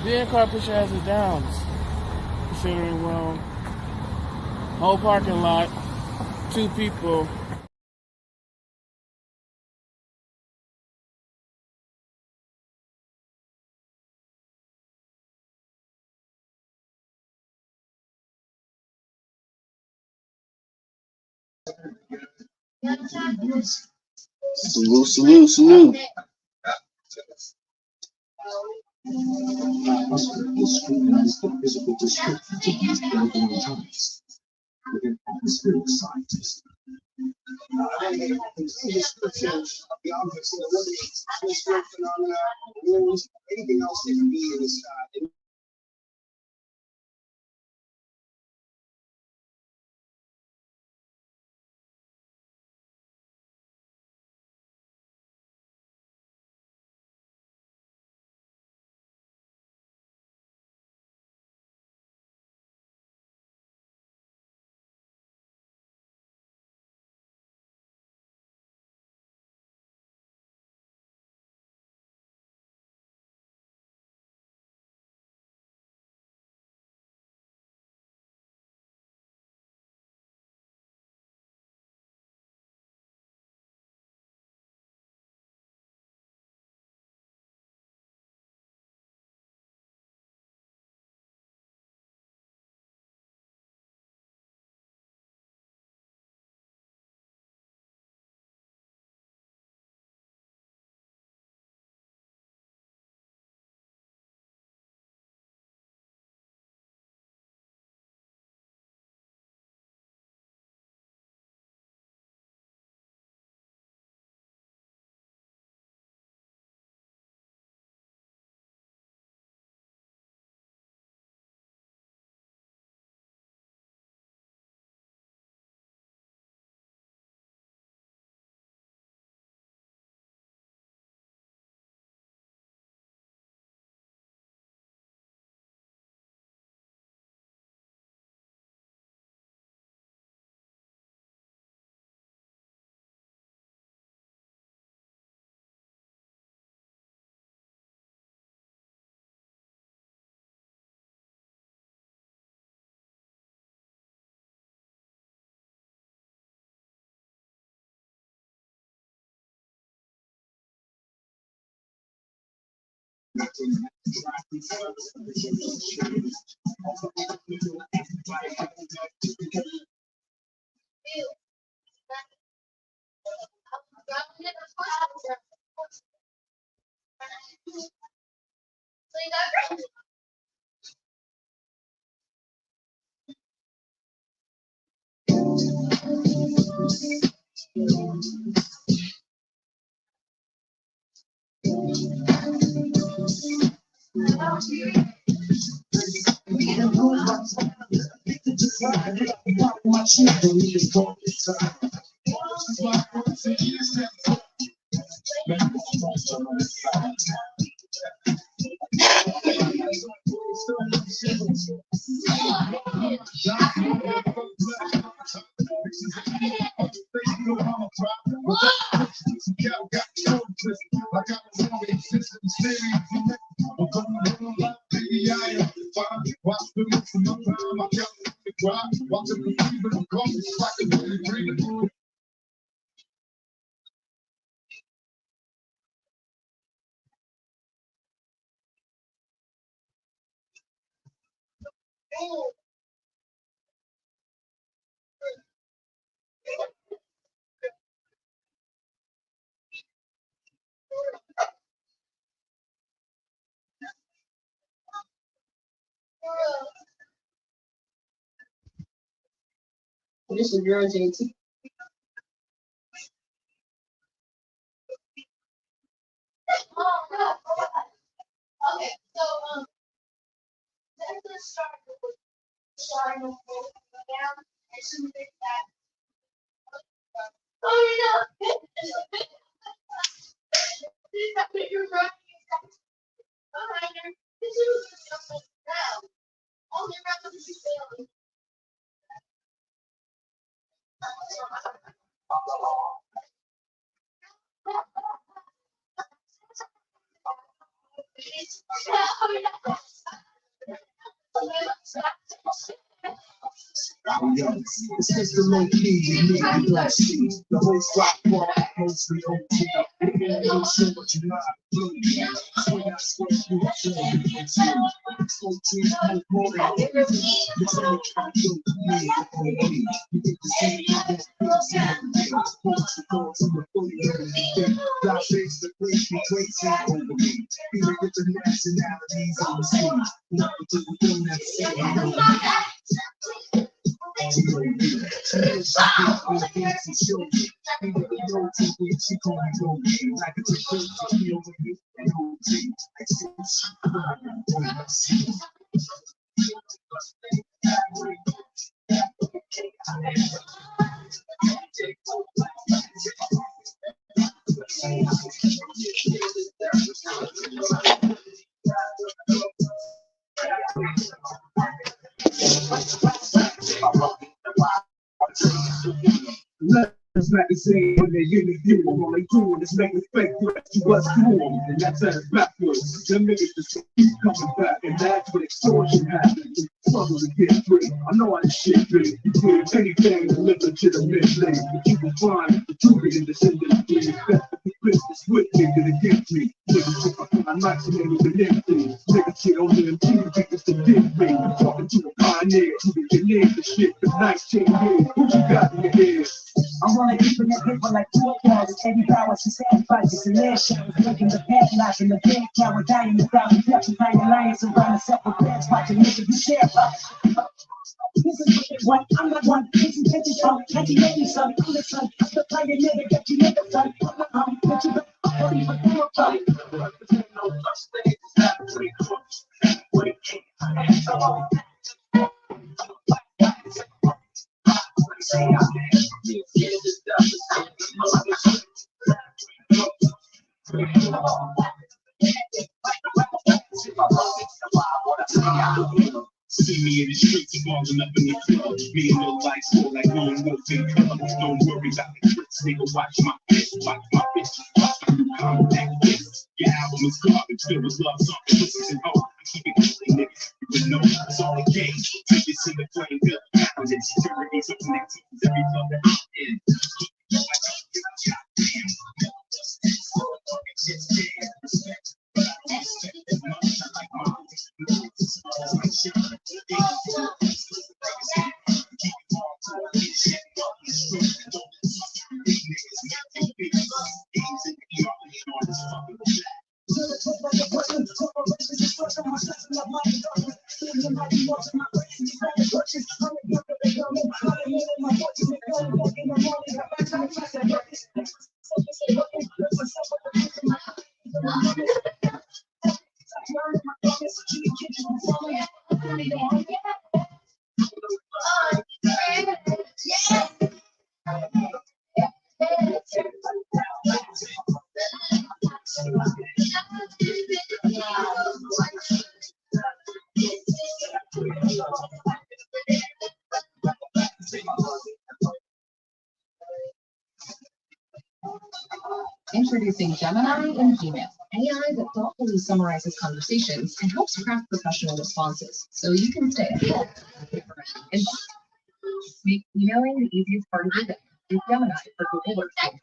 Then Carpenter has its downs. Considering, well, whole parking lot, two people. Salute, salute, salute. The screen is the physical description to these building types with an atmospheric scientist. Description of the objects in the release, atmospheric phenomena, rules, anything else that can be in the sky. This is your JT. Oh, no. Okay, so, let's start with starting with down and some big that. Oh, no. You're right. This is just now. All your brothers is failing. It's just the low key, you need the black sheet. The whole rock ball, mostly OT. You don't show what you not blue. So that's what you show. OT, more than everything. This ain't trying to do me. You get the same thing. What's the call to the fully God makes the place be crazy over me. Even with the nationalities on the scene. Not until we don't have to say It's not the same when they interview them. All they doing is making fake threats to us cool. And that's backwards. Them niggas just keep coming back. And that's what extortion happens. Struggle to get free. I know how this shit be. You do anything to live legitimate things. But you can find the truth in this industry. That's the business with niggas against me. Niggas think I'm nice and ain't even empty. Niggas shit on them too. Niggas to dig me. I'm talking to a pioneer who can name the shit for 19 years. What you got in your head? I wanna keep in that paper like 4 balls, heavy powers and sacrifices and air shows, looking the padlock in the bed tower, dying without reflection, finding lions around the separate beds, watching niggas be share. This is what they want, I'm not one, this is what you son, can't you make me son, I'm the son, I'm the player nigga, get you nigga son, but you better not leave a girl son. See me in the streets, I'm balling up in the club. Me and no lights, more like no one wolf in colors. Don't worry about the tricks, nigga. Watch my bitch, watch my bitch. Watch my new compact disc. Your album is garbage, filled with love songs, pussies and hoes. Keep it clean, nigga. You know it's all a game. Take this in the flame, good. With insecurities up next to every club that I'm in. Introducing Gemini and Gmail, AI that thoughtfully summarizes conversations and helps craft professional responses so you can stay ahead and make emailing the easiest part of your day with Gemini for Google Workspace.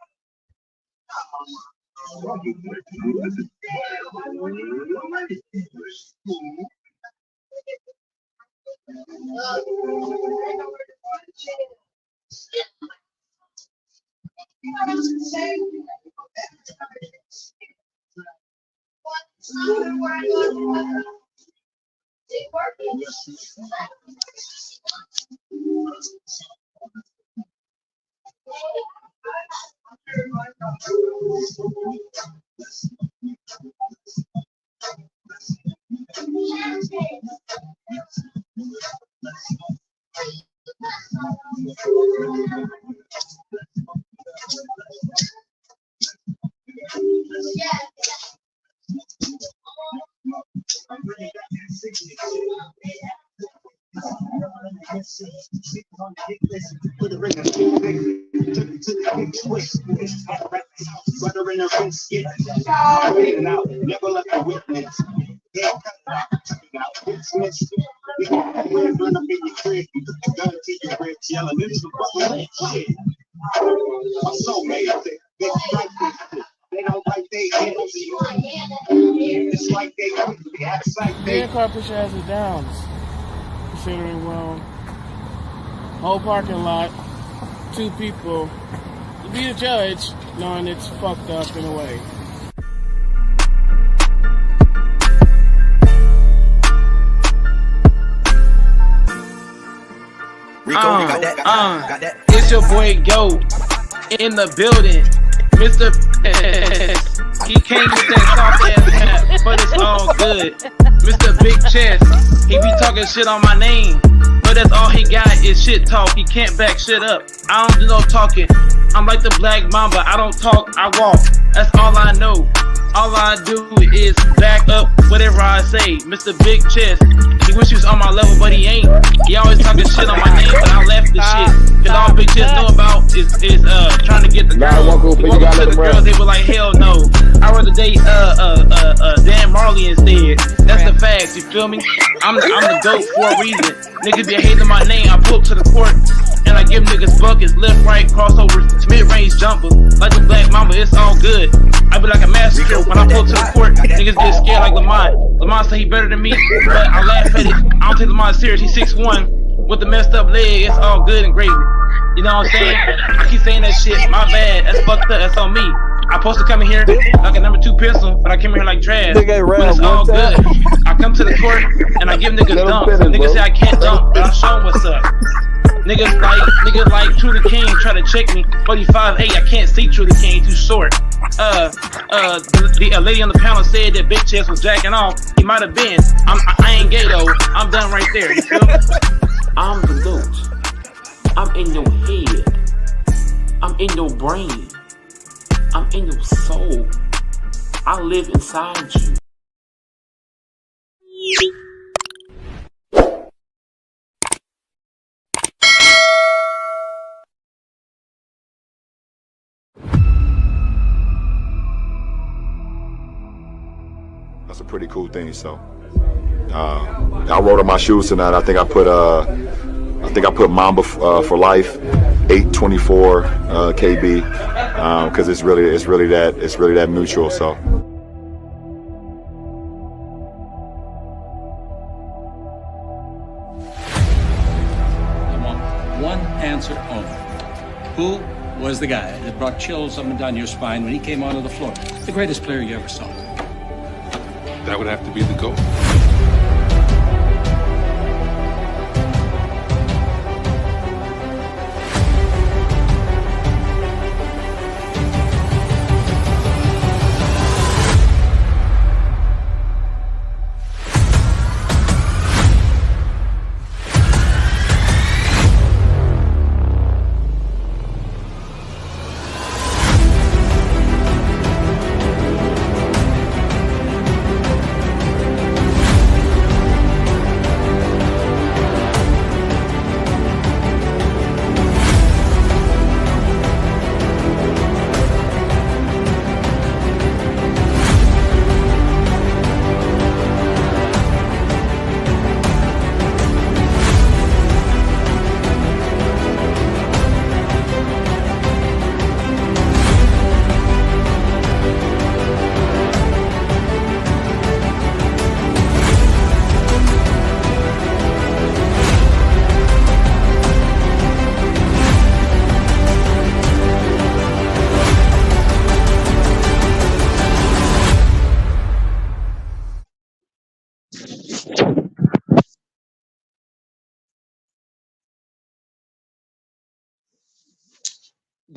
Never let the witness. We're gonna be the trick. Gotta keep your rich yelling. This is the fucking shit. My soulmate, they like this. They don't like they it's like they act like they. Yeah, car pusher has its downs. Considering, well, whole parking lot, two people. To be the judge, knowing it's fucked up in a way. It's your boy Yo in the building, Mr. He came with that soft ass hat, but it's all good. Mr. Big Chest, he be talking shit on my name, but that's all he got is shit talk. He can't back shit up. I don't do no talking. I'm like the Black Mamba. I don't talk, I walk. That's all I know. All I do is back up whatever I say. Mr. Big Chest, he wish he was on my level, but he ain't. He always talking shit on my name, but I left the shit. Cause all Big Chest know about is trying to get the girls. He walk up to the girls, they were like, hell no. I'd rather date Dan Marley instead. That's the facts, you feel me? I'm the GOAT for a reason. Niggas be hating my name, I pull up to the court and I give niggas buckets, left, right, crossovers, mid-range jumpers, like the Black Mamba, it's all good. I be like a massacre when I pull up to the court, niggas get scared like Lamont. Lamont say he better than me, but I laugh at it. I don't take Lamont serious, he's 6'1", with the messed up leg, it's all good and gravy. You know what I'm saying? I keep saying that shit, my bad, that's fucked up, that's on me. I'm supposed to come in here like a number 2 pistol, but I came in here like trash. But it's all good. I come to the court and I give niggas dumps. Niggas say I can't dump, but I show them what's up. Niggas like True the King try to check me, but he 5'8", I can't see True the King, too short. The lady on the panel said that Big Chest was jacking off. He might have been. I ain't gay though. I'm done right there. You feel me? I'm the GOAT. I'm in your head. I'm in your brain. I'm in your soul. I live inside you. That's a pretty cool thing. So I wrote on my shoes tonight. I think I put Mamba for life, 824 KB, because it's really that mutual. So. I want one answer only. Who was the guy that brought chills up and down your spine when he came onto the floor? The greatest player you ever saw. That would have to be the GOAT.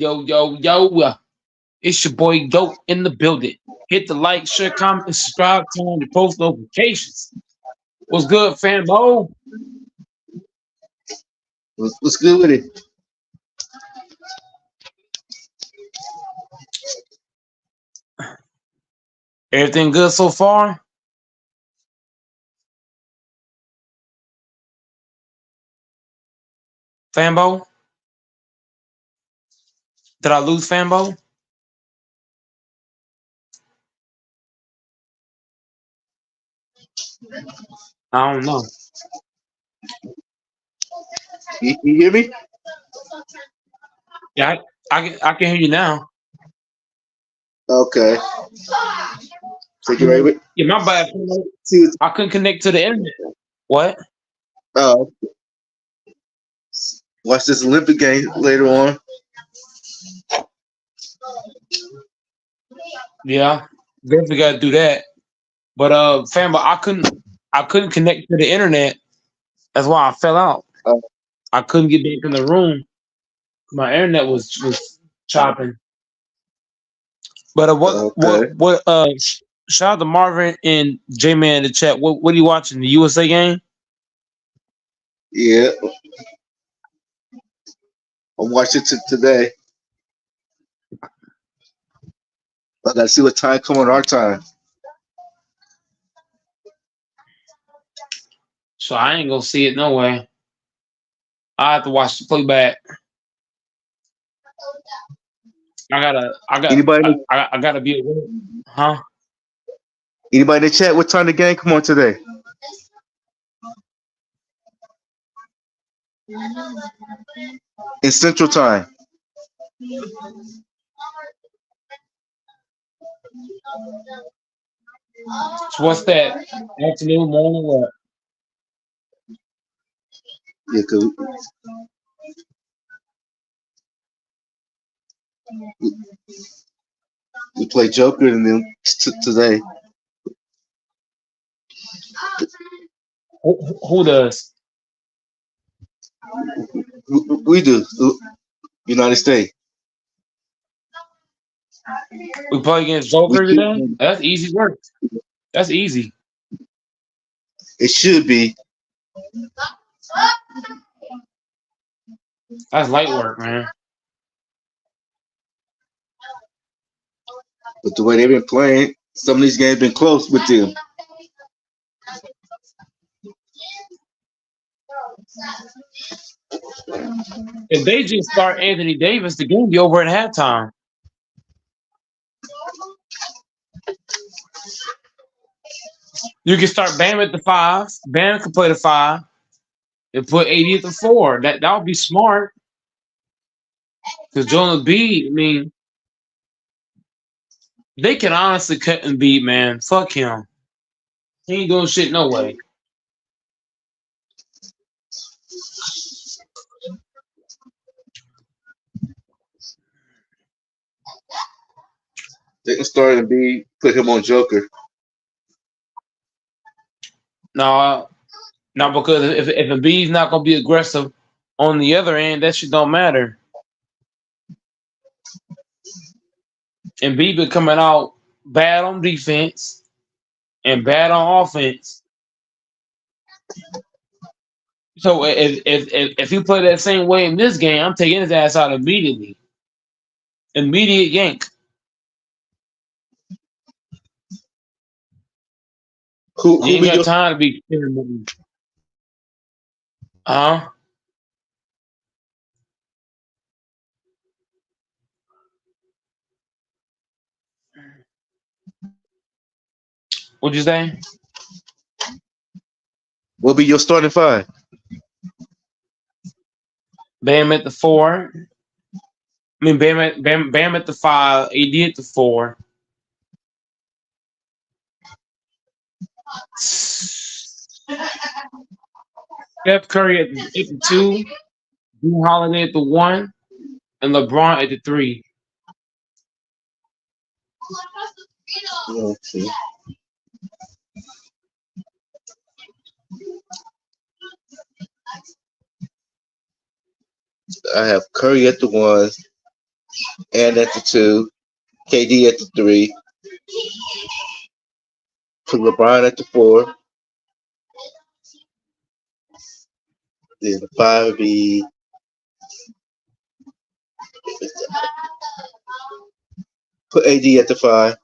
Yo. It's your boy Dope in the building. Hit the like, share, comment, and subscribe, turn on your post notifications. What's good, fanbo? What's good with it? Everything good so far? Fanbo? Did I lose Fanbo? I don't know. You hear me? Yeah, I can hear you now. Okay. So you ready? Yeah, my bad. See, I couldn't connect to the internet. What? uh, watch this Olympic game later on. Yeah, definitely got to do that. But fam, but I couldn't connect to the internet. That's why I fell out. Uh, I couldn't get back in the room. My internet was chopping. But okay. shout out to Marvin and J Man in the chat. What are you watching? The USA game? Yeah, I'm watching today. I gotta see what time come on our time. So I ain't gonna see it no way. I have to watch the playback. I gotta I got Anybody? I gotta be aware. Huh? Anybody in the chat? What time the game come on today? In Central Time. So what's that? Afternoon, morning, what? Yeah, 'cause we play Joker and then today. Who does? We do. United States. We play against We Joker should. today? That's easy work. That's easy. It should be, That's light work, man. but the way they've been playing, some of these games been close with them. If they just start Anthony Davis, the game be over at halftime. You can start Bam at the five. Bam can play the five and put 80 at the four. That would be smart. Because Joel Embiid, I mean, they can honestly cut Embiid, man. Fuck him. He ain't doing shit no way. They can start and be put him on Joker. No, because if Embiid's not gonna be aggressive on the other end, that shit don't matter. Embiid been coming out bad on defense and bad on offense. So if he play that same way in this game, I'm taking his ass out immediately. Immediate yank. Who You ain't be got your time to be. Huh? What'd you say? will be your starting five? Bam at the four. I mean, Bam at the five. AD at the four. Steph Curry at the two. Drew Holiday at the one. And LeBron at the three. Okay. I have Curry at the one, and at the two, KD at the three, put LeBron at the four. Then the five would be put AD at the five.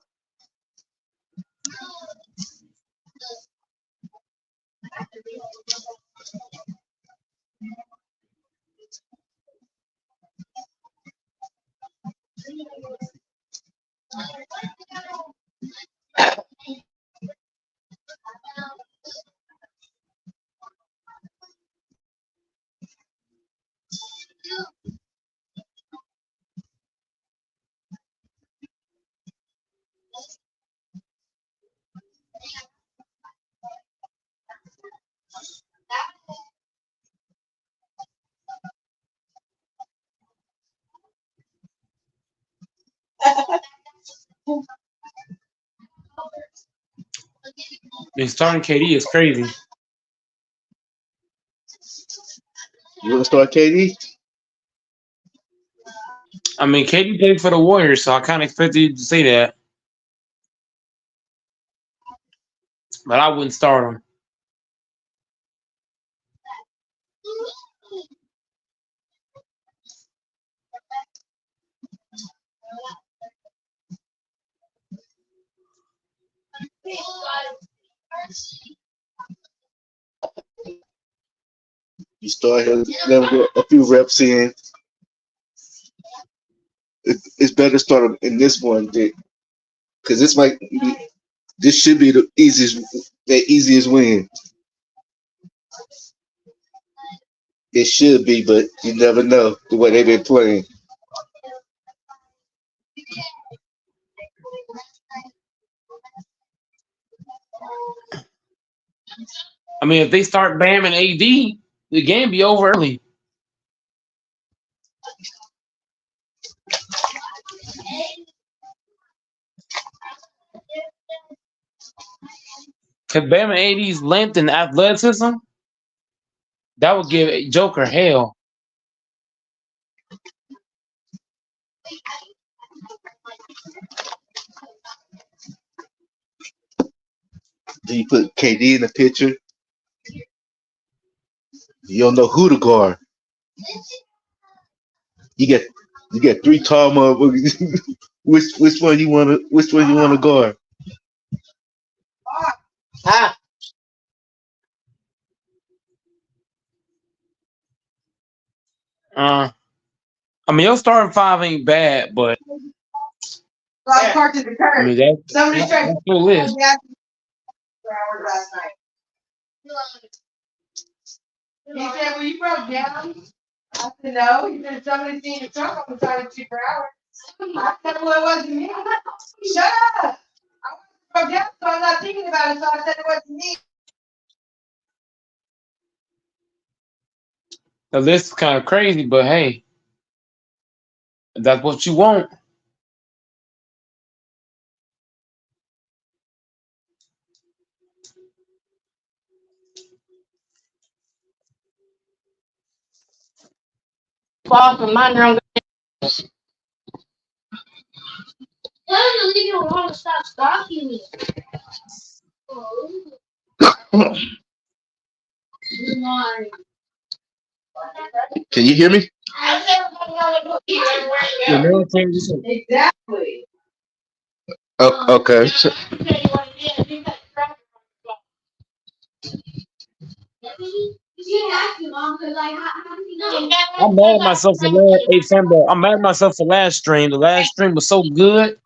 And starting KD is crazy. You want to start KD? I mean, KD played for the Warriors, so I kind of expected you to say that, but I wouldn't start him. You start him, let him get a few reps in. It's better to start him in this one, because this should be the easiest win. It should be, but you never know the way they've been playing. I mean, if they start Bam and AD, the game be over early. Cause Bam and AD's length and athleticism, that would give Joker hell. Then you put KD in the picture. You don't know who to guard. You get three tall motherfuckers. which one you wanna guard? Ah. I mean, your starting five ain't bad, but I mean that's your list. He said, "Well, you broke down." I said, "No." He said, "Somebody seen your truck on the side of 2 for hours." I said, "Well, it wasn't me." Shut up! I broke down, so I'm not thinking about it. So I said it wasn't me. The list is kind of crazy, but hey, if that's what you want. Fall from my own. Tell him to leave you alone and stop stalking me. Can you hear me? Exactly. Oh, okay. I'm mad at myself for I'm mad at myself for last stream. The last stream was so good,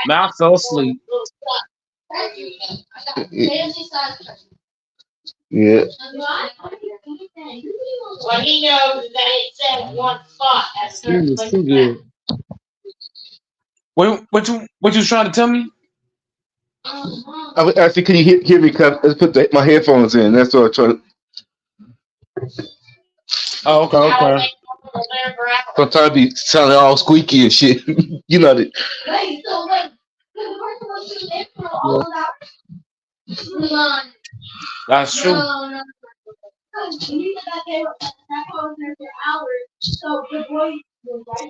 man, I fell asleep. Yeah. What he knows is that it said one spot at a Stream certain was place. too good. What you trying to tell me? I was asking, can you hear me? Cause I put my headphones in. That's what I'm trying to. Oh, okay. Sometimes be sounding all squeaky and shit. You know that. Wait, so wait. The person was shooting in for all of that. That's true. No. He said that they were there for hours. So the boy was right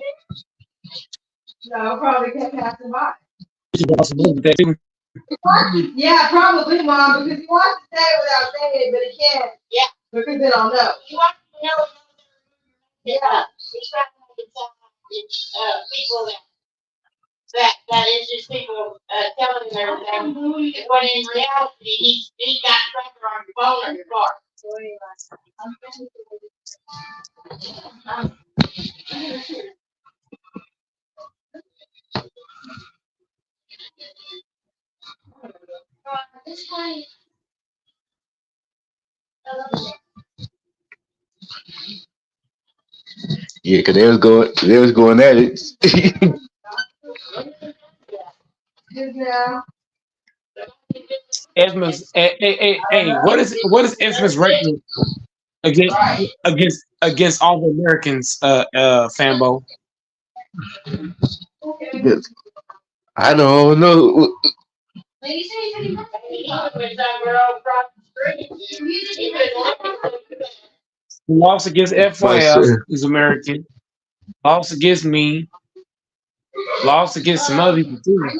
there? No, probably kept passing by. Yeah, probably, Mom, because he wants to say it without saying it, but he can't. Yeah. Because they don't know. He wants to know. Yeah. He's trying to tell people that is just people telling them everything. But in reality, he's got tracker on your phone or your car. Yeah, because they was going at it. Esmond's, hey, what is Esmond's record against against all the Americans, Fambo? I don't know. He lost against My FYF, son. who's American. Lost against me. Lost against some other people too.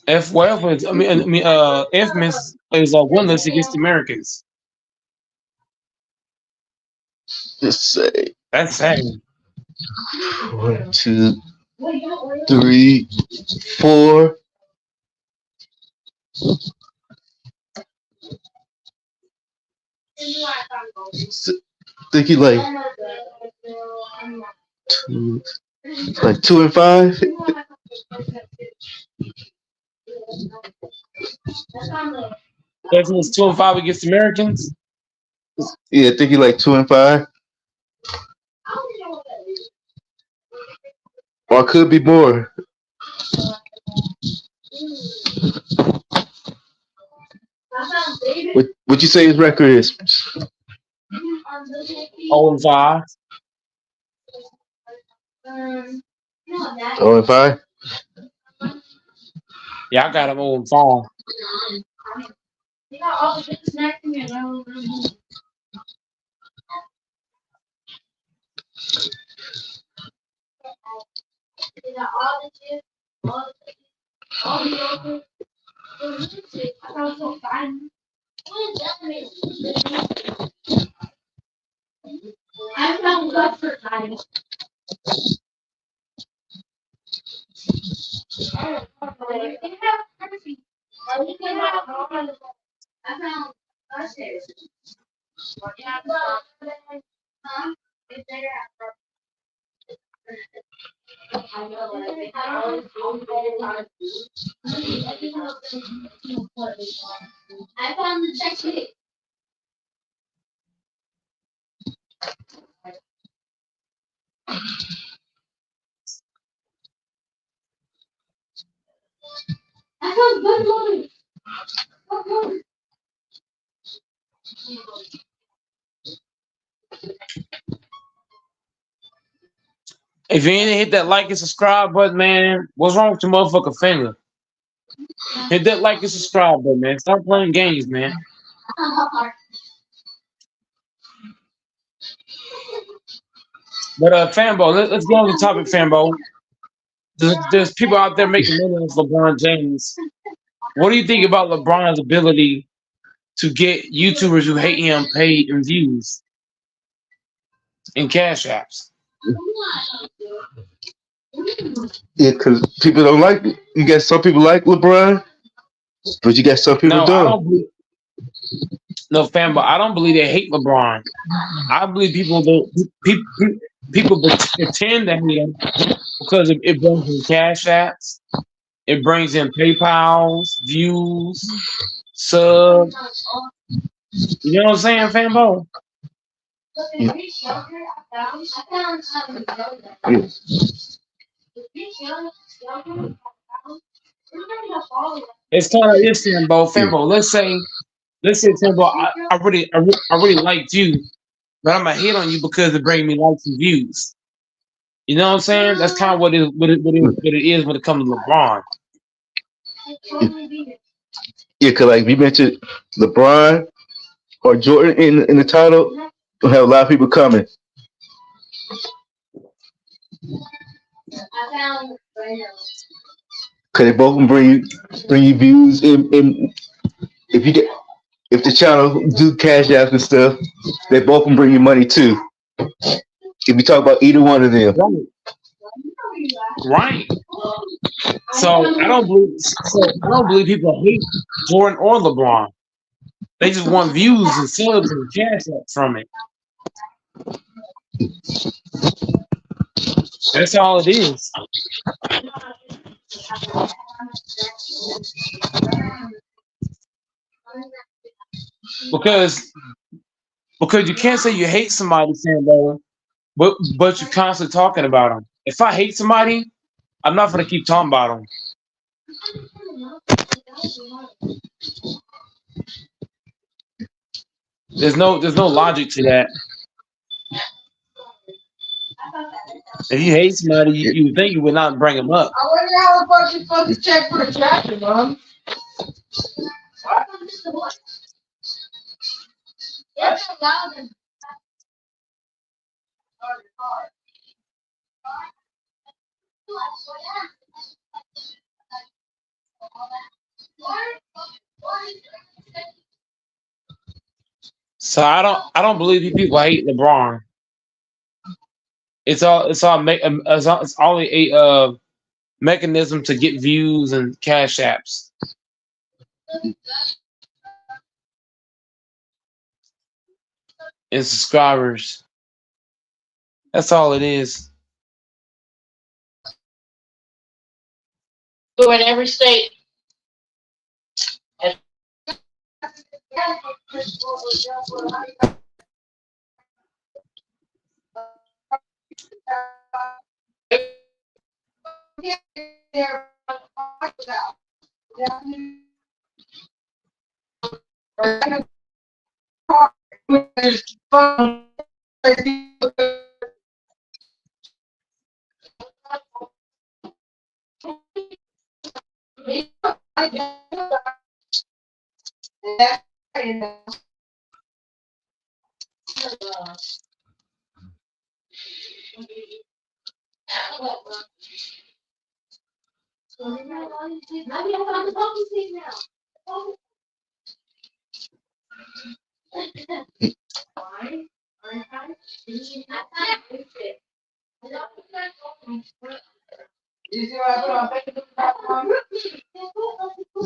FYF is, FMIS is winless against Americans. Let's say That's sad. 1, 2, 3, 4. Think you like 2, like 2 and 5. FMIS 2-5 against Americans. Yeah, I think you like 2 and 5. Or it could be more. What you say his record is? 0-5. 0 and 5. Yeah, I got him 0-5. If you ain't hit that like and subscribe button, man, what's wrong with your motherfucking finger? Hit that like and subscribe button, man. Stop playing games, man. But Fambo, let's go on the topic, Fambo. There's people out there making money off LeBron James. What do you think about LeBron's ability to get YouTubers who hate him paid in views and cash apps? Yeah, because people don't like it. You got some people like LeBron, but you got some people No, I don't. don't believe. No, Fambo, I don't believe they hate LeBron. I believe people pretend to hate him because it brings in cash apps, it brings in PayPal's, views, subs. You know what I'm saying, Fambo? Yeah. It's kind of this, Fambo. Let's say, Fambo, I really liked you, but I'm gonna hate on you because it brings me likes and views. You know what I'm saying? That's kind of what it is when it comes to LeBron. Yeah, because like we mentioned, LeBron or Jordan in the title, will have a lot of people coming. Cause they both can bring you views and if the channel do cash apps and stuff, they both can bring you money too. If you talk about either one of them. Right. So I don't believe people hate Jordan or LeBron. They just want views and subs and cash apps from it. That's all it is. Because Because you can't say you hate somebody, Sambo, but you're constantly talking about them. If I hate somebody, I'm not gonna keep talking about them. There's no logic to that. If you hate somebody, you would think you would not bring them up. I wonder how the fuck you supposed to check for the tractor, Mom. Yes, allowed. So I don't believe you people hate LeBron. It's all a mechanism to get views and cash apps and subscribers. That's all it is. So in every state.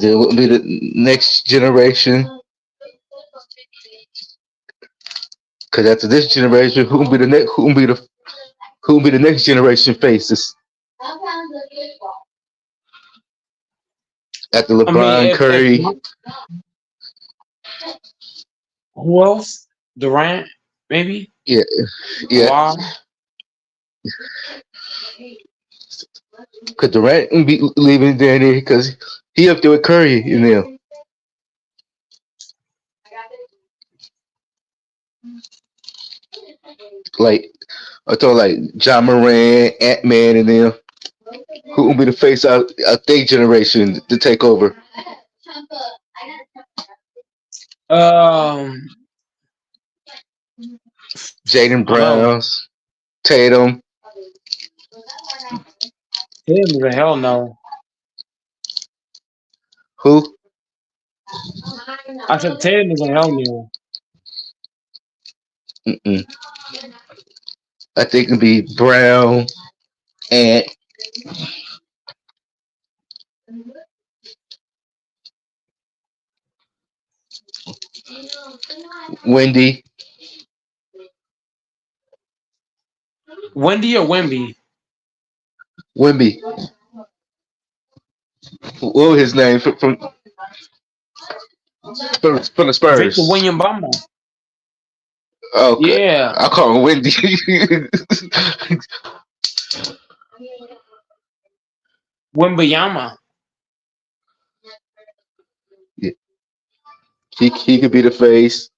There will be the next generation. Because after this generation, who will be the next? Who will be the next generation faces? After I mean, LeBron, if Curry, who else? Durant, maybe. yeah, yeah. Kawhi. Because Durant will be leaving there because he up there with Curry in there. Like I thought, like John Moran, Ant Man, and them. Who will be the face of their generation to take over? Um, Jaden I don't know. Browns, Tatum. Him is a hell no. Who? I said Tatum is a hell no. Mm-mm. I think it'd be Brown, Ant, Wendy. Wendy or Wemby? Wemby. What was his name from the Victor Spurs? William Bama. Okay, Yeah. I call him Wendy. Wembayama. Yeah, he could be the face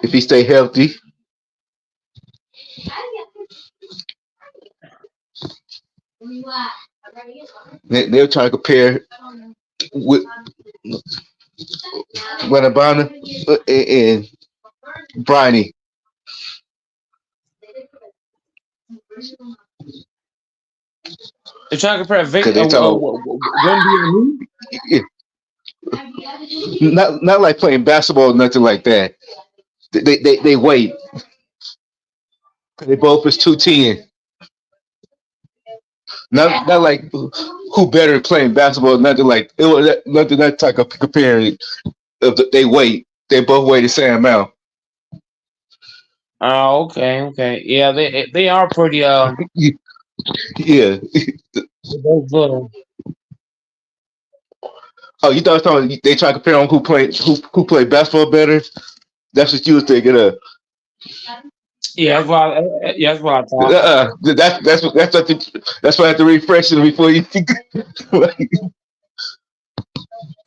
if he stay healthy. They're trying to compare with Wanabana and Briney. They're trying to compare Because they talk Wemby and who? not like playing basketball or nothing like that. They wait. They both is 210. Not like who better playing basketball. Nothing like it was nothing that type of comparing. They wait. They both weigh the same amount. Oh, okay. Yeah, they are pretty Yeah. both little. Oh, you thought I was talking, they try to compare on who played basketball better? That's what you was thinking of. Yeah, that's what I thought. That's why I have to refresh it before you think. Like,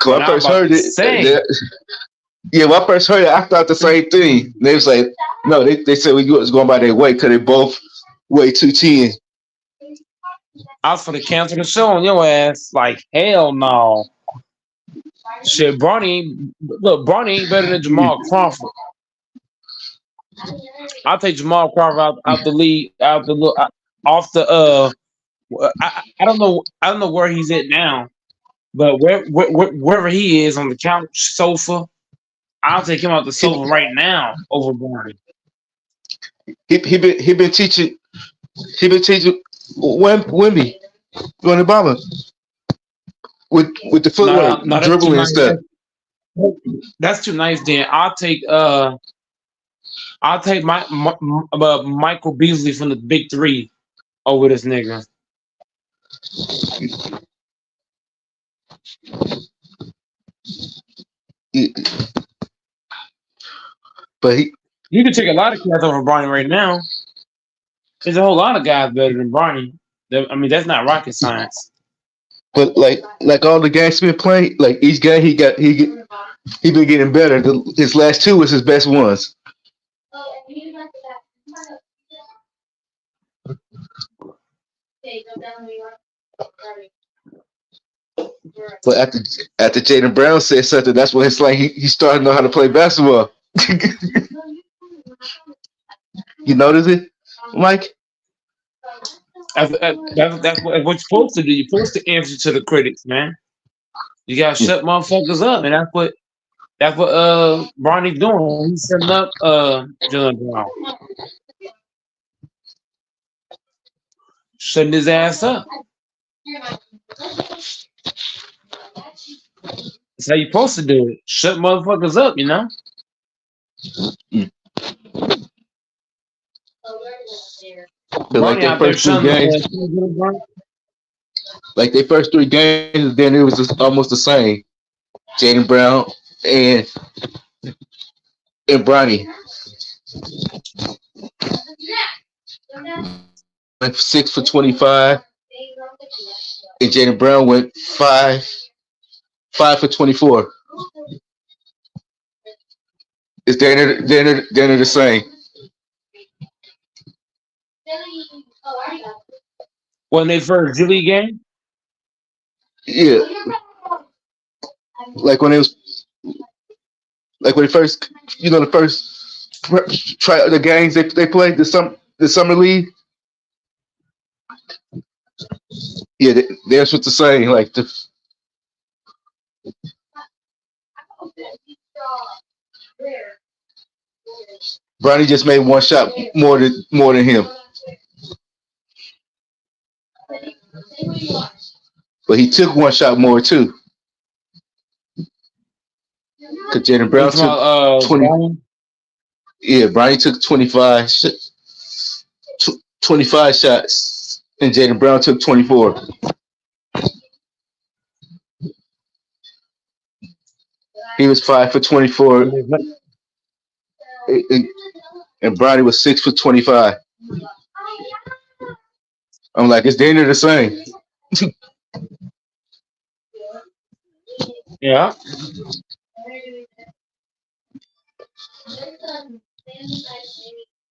when And I I was first about heard to it, say, yeah, when I first heard it, I thought the same thing. They was like, no, they said we was going by their weight because they both weigh 210. I was for to cancel the show on your ass. Like, hell no. Shit, Bronny ain't better than Jamal Crawford. I'll take Jamal Crawford out the league, off the I don't know where he's at now, but wherever he is on the couch sofa, I'll take him out the sofa right now over Bronny. He been teaching Wimby going to Bama with the footwork, No, that's too dribbling and nice. stuff. That's too nice. Then I'll take Michael Beasley from the Big Three over this nigga. But You can take a lot of cats over Bronny right now. There's a whole lot of guys better than Bronny. I mean, that's not rocket science. But like all the games he been playing, like each game he been getting better. His last two was his best ones. But after Jaden Brown said something, that's when it's like he started to know how to play basketball. You notice it, Mike? That's what you're supposed to do. You're supposed to answer to the critics, man. You gotta shut motherfuckers up, and that's what Bronny's doing. He's setting up Jalen Brown, shutting his ass up. That's how you're supposed to do it. Shut motherfuckers up, you know. Like their first three games, then it was just almost the same. Jaden Brown and Bronny went 6 for 25, and Jaden Brown went 5 for 24. It's they're the same. When they first G League game? Yeah. Like when they first, the first try the games they played the summer league. Yeah, that's what to say. Like Bronny just made one shot more than him. But he took one shot more too. Because Jaden Brown took 20. Bronny? Yeah, Bronny took 25 shots, and Jaden Brown took 24. He was 5 for 24, and Bronny was 6 for 25. I'm like, it's damn near the same. Yeah.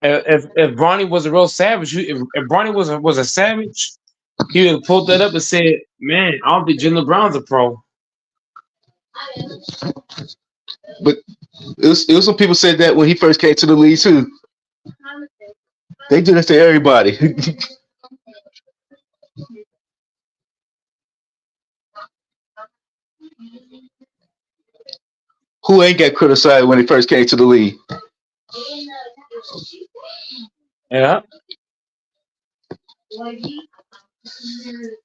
If Bronny was a real savage, if Bronny was a savage, he would have pulled that up and said, "Man, I don't think Jalen Brown's a pro." But it was some people said that when he first came to the league too. They do that to everybody. Who ain't got criticized when he first came to the league? Yeah.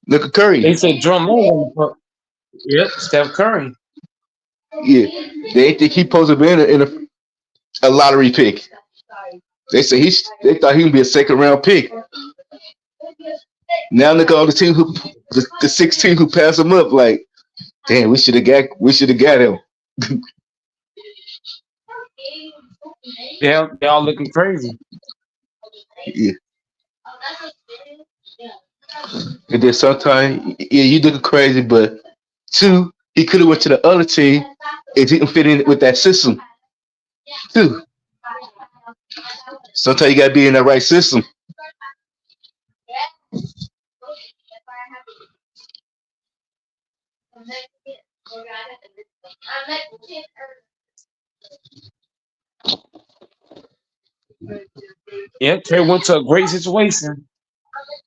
Look at Curry. They said John Moore. Yep, Steph Curry. Yeah, they ain't think he supposed to be in a lottery pick. They say they thought he would be a second round pick. Now look at all the 16 who pass him up. Like Damn, we should have got him. They all looking crazy. Yeah. And then sometimes, yeah, you looking crazy, but two, he could have went to the other team. It didn't fit in with that system. Too. Sometimes you gotta be in the right system. Yeah, Trey went to a great situation.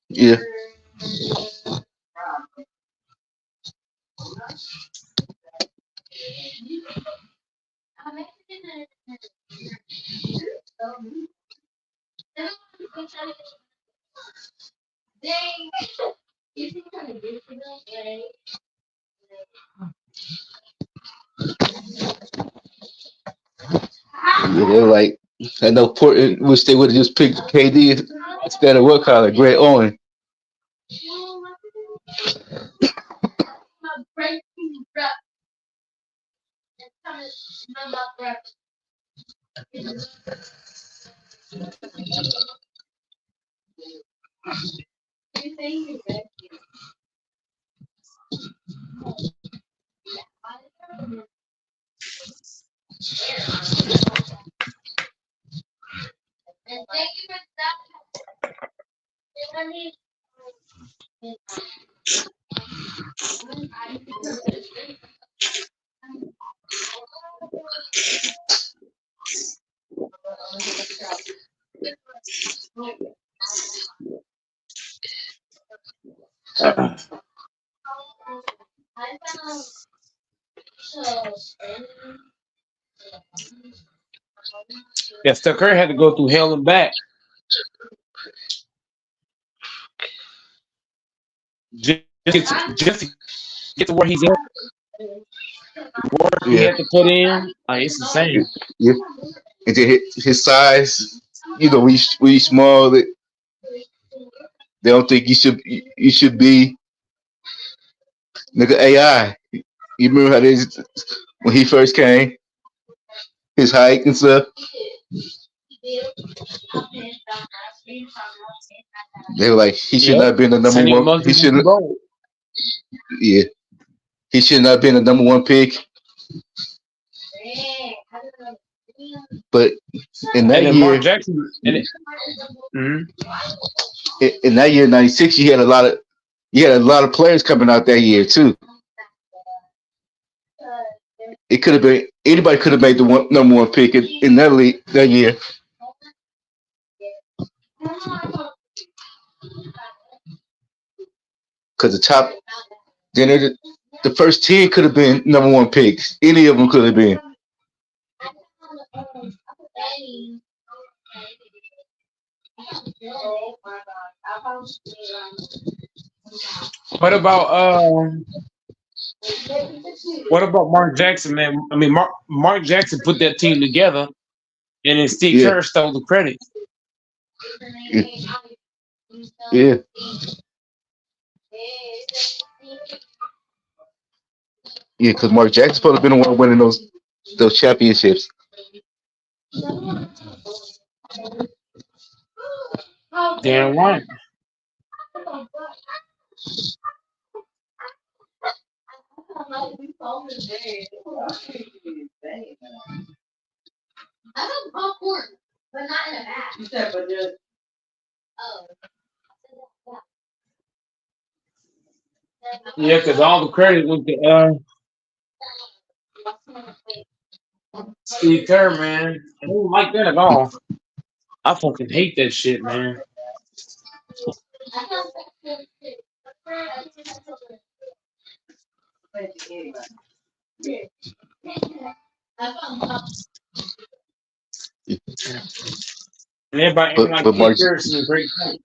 Yeah. Yeah, they were like, I know Portland wish they would have just picked KD instead of what kind of Greg Owen. Yeah, Steph Curry had to go through hell and back just to get to where he's at. Work he Yeah. had to put in, like, it's insane. Yeah. And then his size, we small. They don't think you should be nigga AI. You remember how they when he first came, his height and stuff. They were like, he should Yep. not have been the number Sending one. monkeys to gold. Yeah, he should not have been the number one pick. But in And that then Mark year, Jackson mhm. in that year '96, you had a lot of players coming out that year too. It could have been anybody could have made the number one pick in that league that year. Because the first 10 could have been number one picks. Any of them could have been. What about Mark Jackson, man? I mean, Mark Jackson put that team together, and then Steve Yeah, Kerr stole the credit. yeah, yeah. Yeah, because Mark Jackson's supposed to have been the one winning those championships. Damn right. Yeah, because all the credit went to Steve Kerr, man. I don't like that at all. I fucking hate that shit, man. And everybody acting But like but Steve Mark, Kerr is a great coach.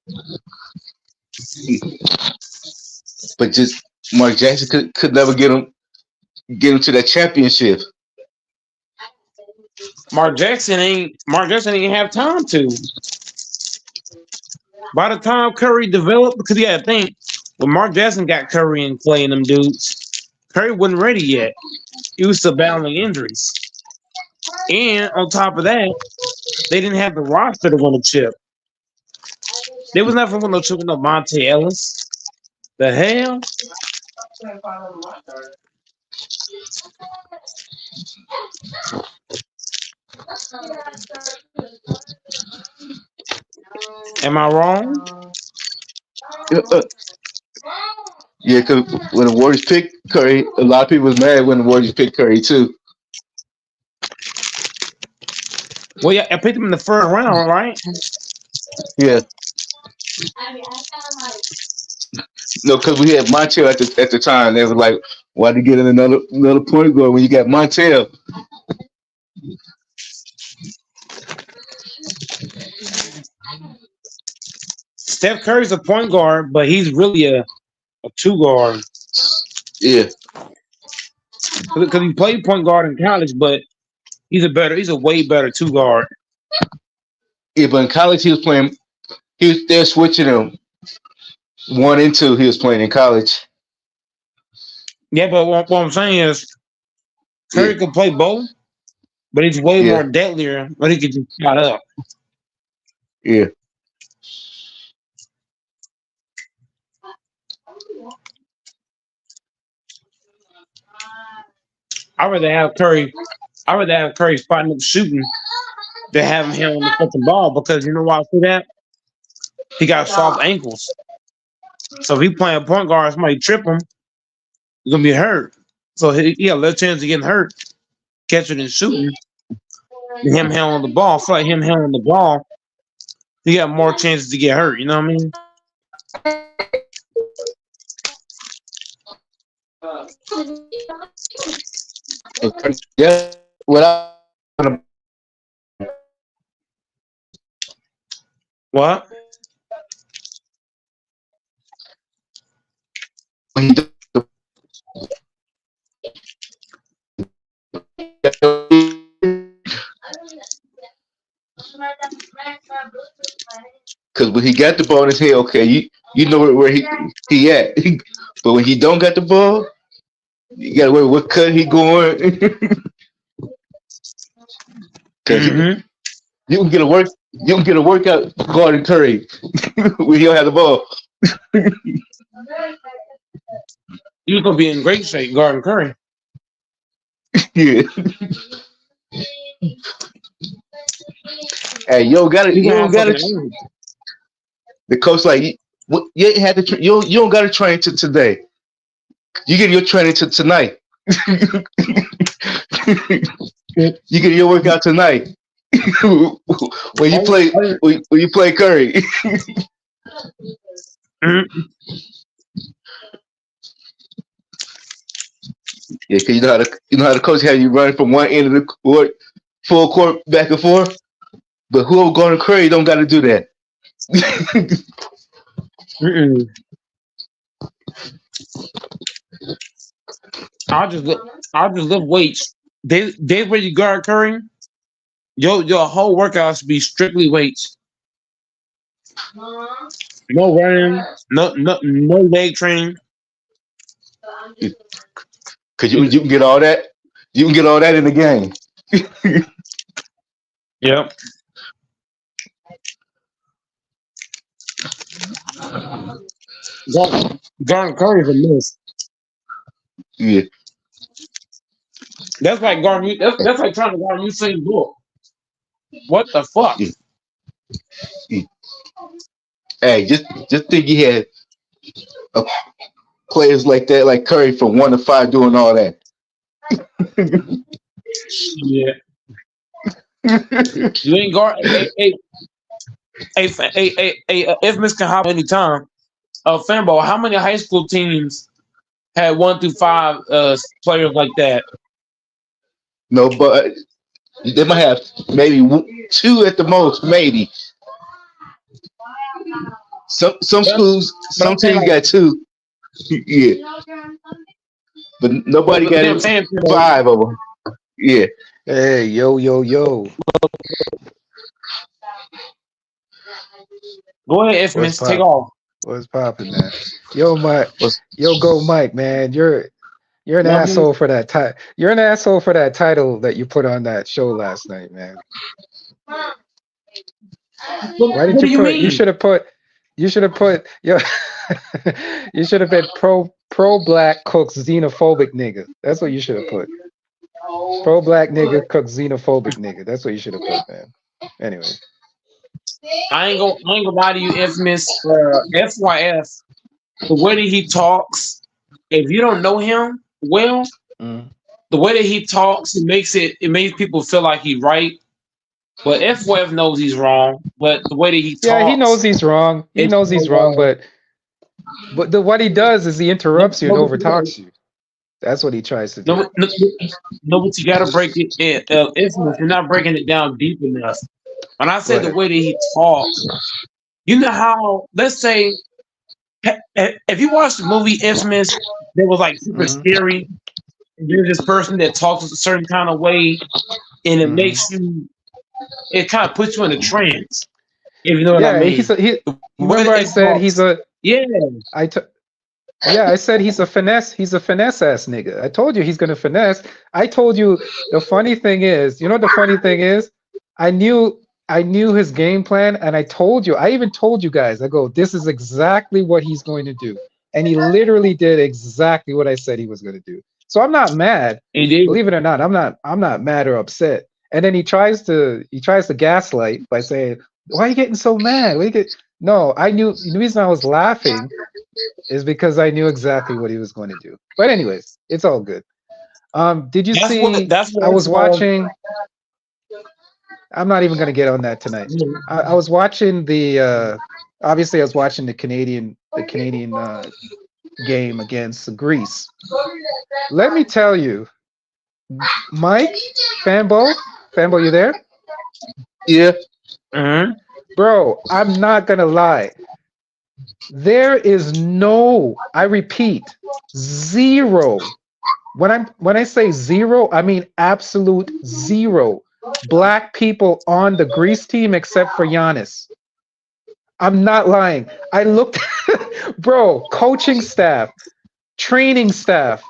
but just Mark Jackson could never get him to that championship. Mark Jackson ain't have time to. By the time Curry developed, because you gotta think when Mark Jackson got Curry and Clay and them dudes, Curry wasn't ready yet. He was still battling injuries. And on top of that, they didn't have the roster to win a chip. They was never win no chip with no Monte Ellis. The hell? Am I wrong? Yeah, because when the Warriors picked Curry, a lot of people was mad when the Warriors picked Curry too. Well, yeah, I picked him in the first round, right? Yeah. No, because we had Montel at the time. They was like, why did you get another point guard when you got Montel? Steph Curry's a point guard, but he's really a two guard. Yeah. Because he played point guard in college, but he's a way better two guard. Yeah, but in college they're switching him 1 and 2. He was playing in college. Yeah, but what I'm saying is Curry can play both, but he's way more deadlier when he can just shot up. Yeah. I'd rather have Curry spotting up shooting than having him on the fucking ball, because you know why I see that? He got soft ankles. So if he playing point guard, somebody trip him, he's gonna be hurt. So he got a little chance of getting hurt, catching and shooting. And him handling the ball. I feel like him handling the ball, he got more chances to get hurt. You know what I mean? Yeah. What? Because when he got the ball in his head, okay, you know where he at. But when he don't got the ball, you gotta worry what cut he going. Because you can get a workout guarding Curry when he don't have the ball. You're gonna be in great shape guarding Curry. Yeah. Hey, you don't gotta. The coach like you had to. You don't gotta train to today. You get your training to tonight. You get your workout tonight. when you play Curry. Yeah, cause you know how the coach had you running from one end of the court, full court back and forth. But whoever going to Curry don't got to do that. I'll just lift weights. They ready to guard Curry. Your whole workout should be strictly weights. No running, no leg training. Cause you can get all that. You can get all that in the game. Yep. Guarding Curry's a miss. Yeah. That's like guarding. That's like trying to guard Usain Bolt. What the fuck? Yeah. Hey, just think he had players like that, like Curry, from 1 to 5 doing all that. Yeah. You ain't guard. If Miss can hop anytime. Fanbo, how many high school teams had 1 through 5 players like that? No, but they might have maybe 2 at the most, maybe. Some schools, some teams got 2. Yeah. But nobody got 5 of them. Yeah. Hey, yo. Go ahead, Ifmis, take off. What's popping, man? Yo, Mike. Yo, go, Mike, man. You're an Love him. asshole for that title. You're an asshole for that title that you put on that show last night, man. Why didn't What you do you put? You mean? should have put. You should have put. Yo, you should have been pro black cooks xenophobic nigga. That's what you should have put. Pro black nigga cook xenophobic nigga. That's what you should have put, man. Anyway. I ain't gonna lie to you, Infamous. FYF, the way that he talks, if you don't know him well, Mm. the way that he talks, it makes people feel like he's right. But FYF knows he's wrong. But the way that he Yeah, he knows talks, he's wrong. He it's knows he's wrong, but what he does is he no, interrupts you and no, no, overtalks you. That's what he tries to do. no, no, no, but you gotta break it. Infamous, you're not breaking it down deep enough. When I Go say the ahead. way that he talks, you know how, let's say, if you watch the movie Infamous, that was like super Hmm. scary. And there's this person that talks a certain kind of way, and it Hmm. makes you, it kind of puts you in a trance. If you know what I Yeah, mean. he. The way Remember, that I he said he's talks, a. yeah. I t- Yeah, I said he's a finesse. He's a finesse ass nigga. I told you he's gonna finesse. I told you the funny thing is, you know what the funny thing is? I knew his game plan, and I told you. I even told you guys. I go, this is exactly what he's going to do, and he literally did exactly what I said he was going to do. So I'm not mad. He did. Believe it or not, I'm not mad or upset. And then he tries to gaslight by saying, "Why are you getting so mad? Why you get?" No, I knew the reason I was laughing is because I knew exactly what he was going to do. But anyways, it's all good. Did you see? That's I what was FYF. watching. I'm not even going to get on that tonight. I was watching the. Obviously, I was watching the Canadian game against Greece. Let me tell you, Mike, fanbo, you there, Yeah. Mhm. bro? I'm not gonna lie. There is no. I repeat, zero. When I say zero, I mean absolute zero black people on the Greece team except for Giannis. I'm not lying. I looked, bro, coaching staff, training staff,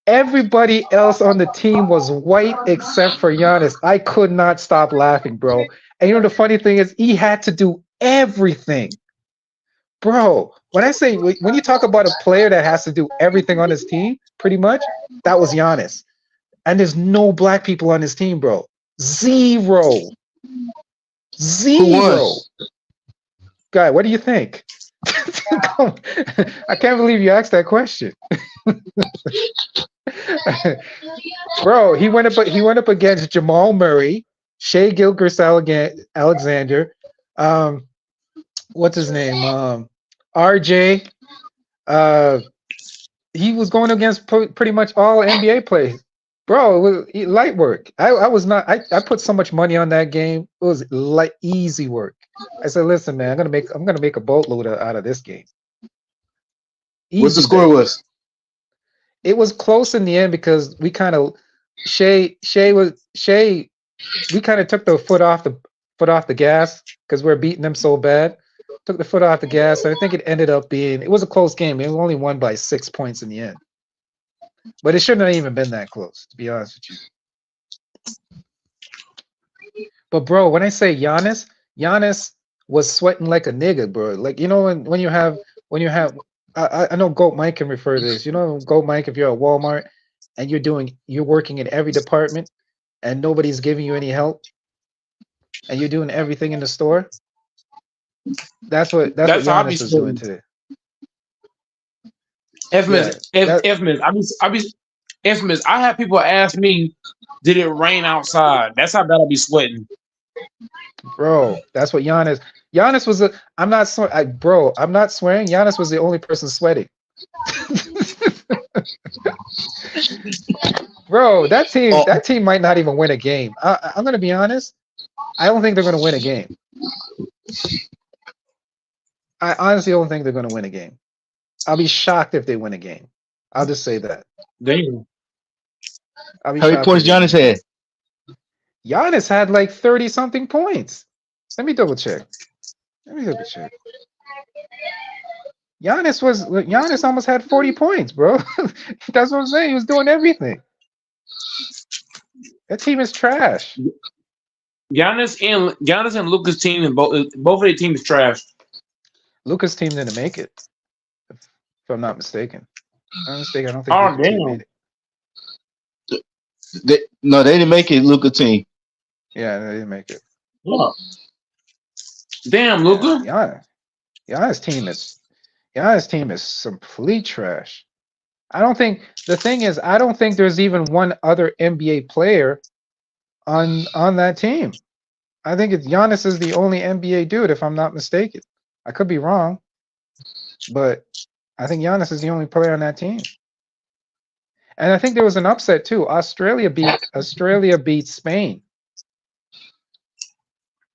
everybody else on the team was white except for Giannis. I could not stop laughing, bro. And you know the funny thing is, he had to do everything, bro. When I say when you talk about a player that has to do everything on his team, pretty much that was Giannis. And there's no black people on his team, bro. Zero. Who won? Zero. Guy, what do you think? I can't believe you asked that question. Bro, he went up against Jamal Murray, Shea Gilchrist Alexander, um, what's his name? RJ. Uh, he was going against pretty much all NBA players. Bro, it was light work. I was not. I put so much money on that game. It was light, easy work. I said, listen, man, I'm gonna make a boatload out of this game. What's the Easy score bet. was? It was close in the end because we kind of Shay. We kind of took the foot off the gas because we're beating them so bad. Took the foot off the gas. And I think it was a close game. It was only won by 6 points in the end. But it shouldn't have even been that close, to be honest with you. But bro, when I say Giannis was sweating like a nigga, bro. Like when you have I know Goat Mike can refer to this. You know, Goat Mike, if you're at Walmart and you're working in every department and nobody's giving you any help and you're doing everything in the store, that's what That's how I be Giannis was doing sweating. today. Infamous, Yeah, that infamous. Infamous. I have people ask me, "Did it rain outside?" That's how bad I be sweating. bro, that's what Giannis was I'm not bro, I'm not swearing. Giannis was the only person sweating. Bro, that team Oh, that team might not even win a game. I'm gonna be honest. I don't think they're gonna win a game. I honestly don't think they're gonna win a game. I'll be shocked if they win a game. I'll just say that. Damn. I'll be how many shocked if points they win a Giannis game. had? Giannis had like 30 something points. Let me double check. Let me double check. Giannis almost had 40 points, bro. That's what I'm saying. He was doing everything. That team is trash. Giannis and Luka's team and both of their teams trash. Luka's team didn't make it, if I'm not mistaken. If I'm not mistaken, I don't think Oh Luka's team made damn! it. No, they didn't make it. Luka team. Yeah, they didn't make it. What? Damn, Luka. Yeah, Giannis team is complete trash. The thing is, I don't think there's even one other NBA player on that team. I think it's Giannis is the only NBA dude, if I'm not mistaken. I could be wrong, but I think Giannis is the only player on that team. And I think there was an upset too. Australia beat Spain,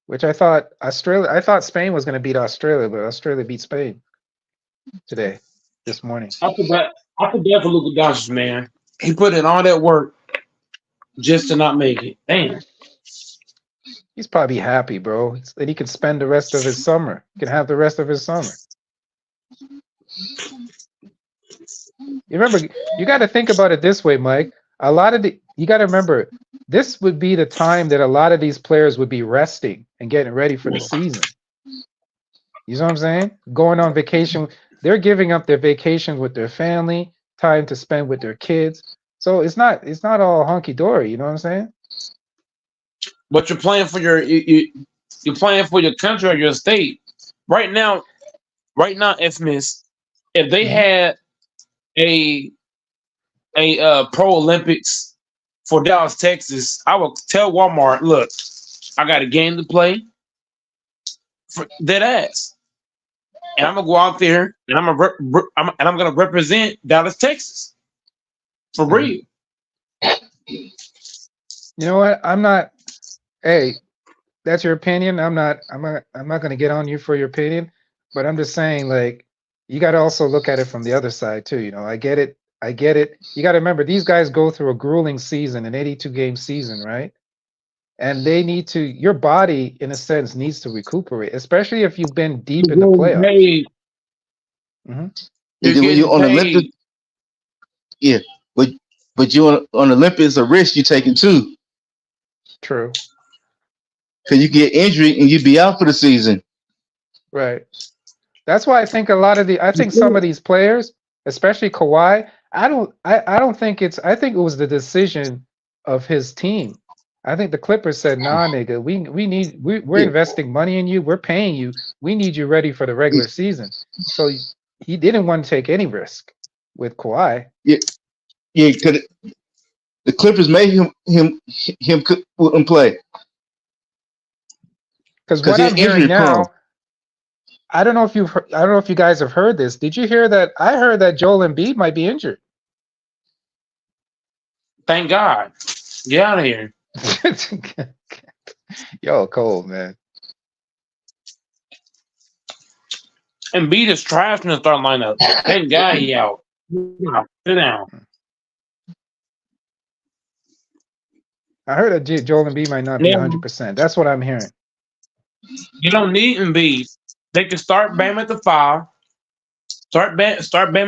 which I thought Spain was going to beat Australia, but Australia beat Spain this morning. I feel bad for Luka Doncic, man. He put in all that work just to not make it. Damn. He's probably happy, bro. That he can spend the rest of his summer. He can have the rest of his summer. You remember, you got to think about it this way, Mike. You got to remember, this would be the time that a lot of these players would be resting and getting ready for the season. You know what I'm saying? Going on vacation. They're giving up their vacation with their family, time to spend with their kids. So it's not all hunky dory. You know what I'm saying? But you're playing for you're playing for your country or your state. Right now, Ifmis, if they had a pro Olympics for Dallas, Texas, I would tell Walmart, look, I got a game to play for dead ass. And I'm gonna go out there and I'm gonna represent Dallas, Texas. For real. You know what? I'm not. Hey, that's your opinion. I'm not going to get on you for your opinion, but I'm just saying, like, you got to also look at it from the other side too. You know, I get it. You got to remember, these guys go through a grueling season, an 82-game season, right? And your body, in a sense, needs to recuperate, especially if you've been deep in the playoffs. When you're on Olympics, yeah, but you on Olympics, a risk you're taking too. True. Because you get injured and you be out for the season. Right. That's why I think some of these players, especially Kawhi, I think it was the decision of his team. I think the Clippers said, nah, nigga, we're investing money in you, we're paying you, we need you ready for the regular season. So he didn't want to take any risk with Kawhi. Yeah, because the Clippers made him play. Because what I'm hearing now, I don't know if you guys have heard this. Did you hear that? I heard that Joel Embiid might be injured. Thank God. Get out of here. Yo, cold, man. Embiid is trash in the starting lineup. Thank God he out. Sit down. I heard that Joel Embiid might not be 100%. That's what I'm hearing. You don't need Embiid. They can start Bam at the 5. Start Bam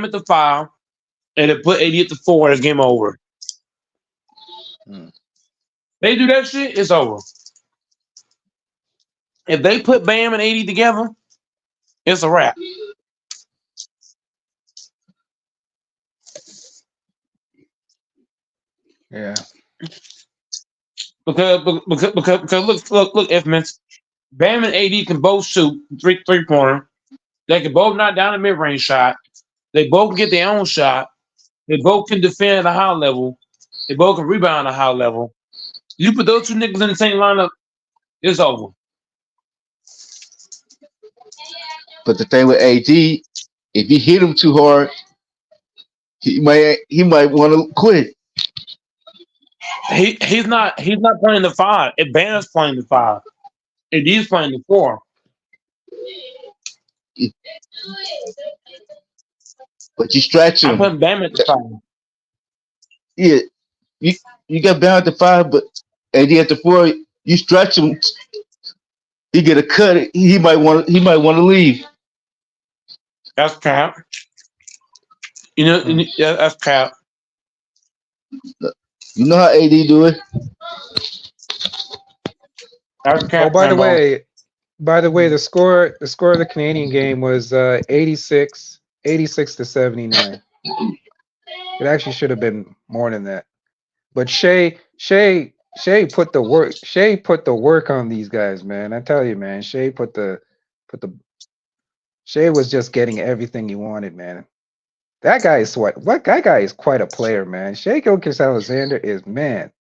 at the 5, and then put AD at the 4. It's game over. They do that shit, it's over. If they put Bam and AD together, it's a wrap. Yeah. Because look, Ifmans, Bam and AD can both shoot three-pointer. They can both knock down a mid-range shot. They both can get their own shot. They both can defend at a high level. They both can rebound at a high level. You put those two niggas in the same lineup, it's over. But the thing with AD, if you hit him too hard, he might want to quit. He's not playing the 5. If Bam's playing the 5, if he's playing the 4. But you stretch him. I'm putting Bam at the 5. Yeah, you got Bam at the 5, but AD at the 4. You stretch him. He get a cut. He might want to leave. That's cap. You know, that's cap. You know how AD do it? That's Oh, cap, Rambo. by the way, the score of the Canadian game was 86 to 79. It actually should have been more than that. But Shea put the work. Shea put the work on these guys, man. I tell you, man. Put the Shea was just getting everything he wanted, man. That guy is what? What that guy is quite a player, man. Shea Gilgeous Alexander is man.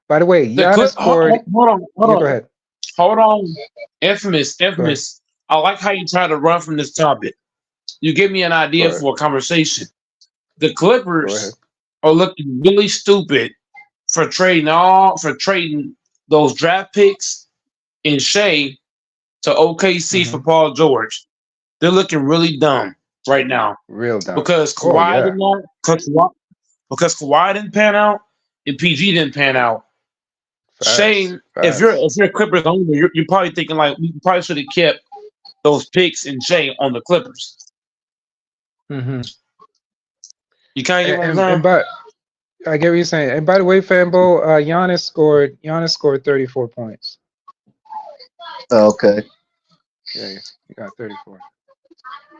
By the way, The Giannis clip. scored. Hold Yeah, go on, ahead. hold on. Infamous, Go ahead. infamous. I like how you try to run from this topic. You give me an Go idea ahead. for a conversation. The Go ahead. Clippers are looking really stupid for trading those draft picks in Shea to OKC for Mm-hmm. Paul George. They're looking really dumb right now Real dumb. because Oh Kawhi yeah. did not because Kawhi didn't pan out and PG didn't pan out. Facts. Shane, Facts. if you're a Clippers owner, you're probably thinking like we probably should have kept those picks and Shea on the Clippers. Mm-hmm. You kind of get what I'm And saying? but I get what you're saying. And by the way, Fanbo, Giannis scored 34 points. Okay. Yeah, he got 34.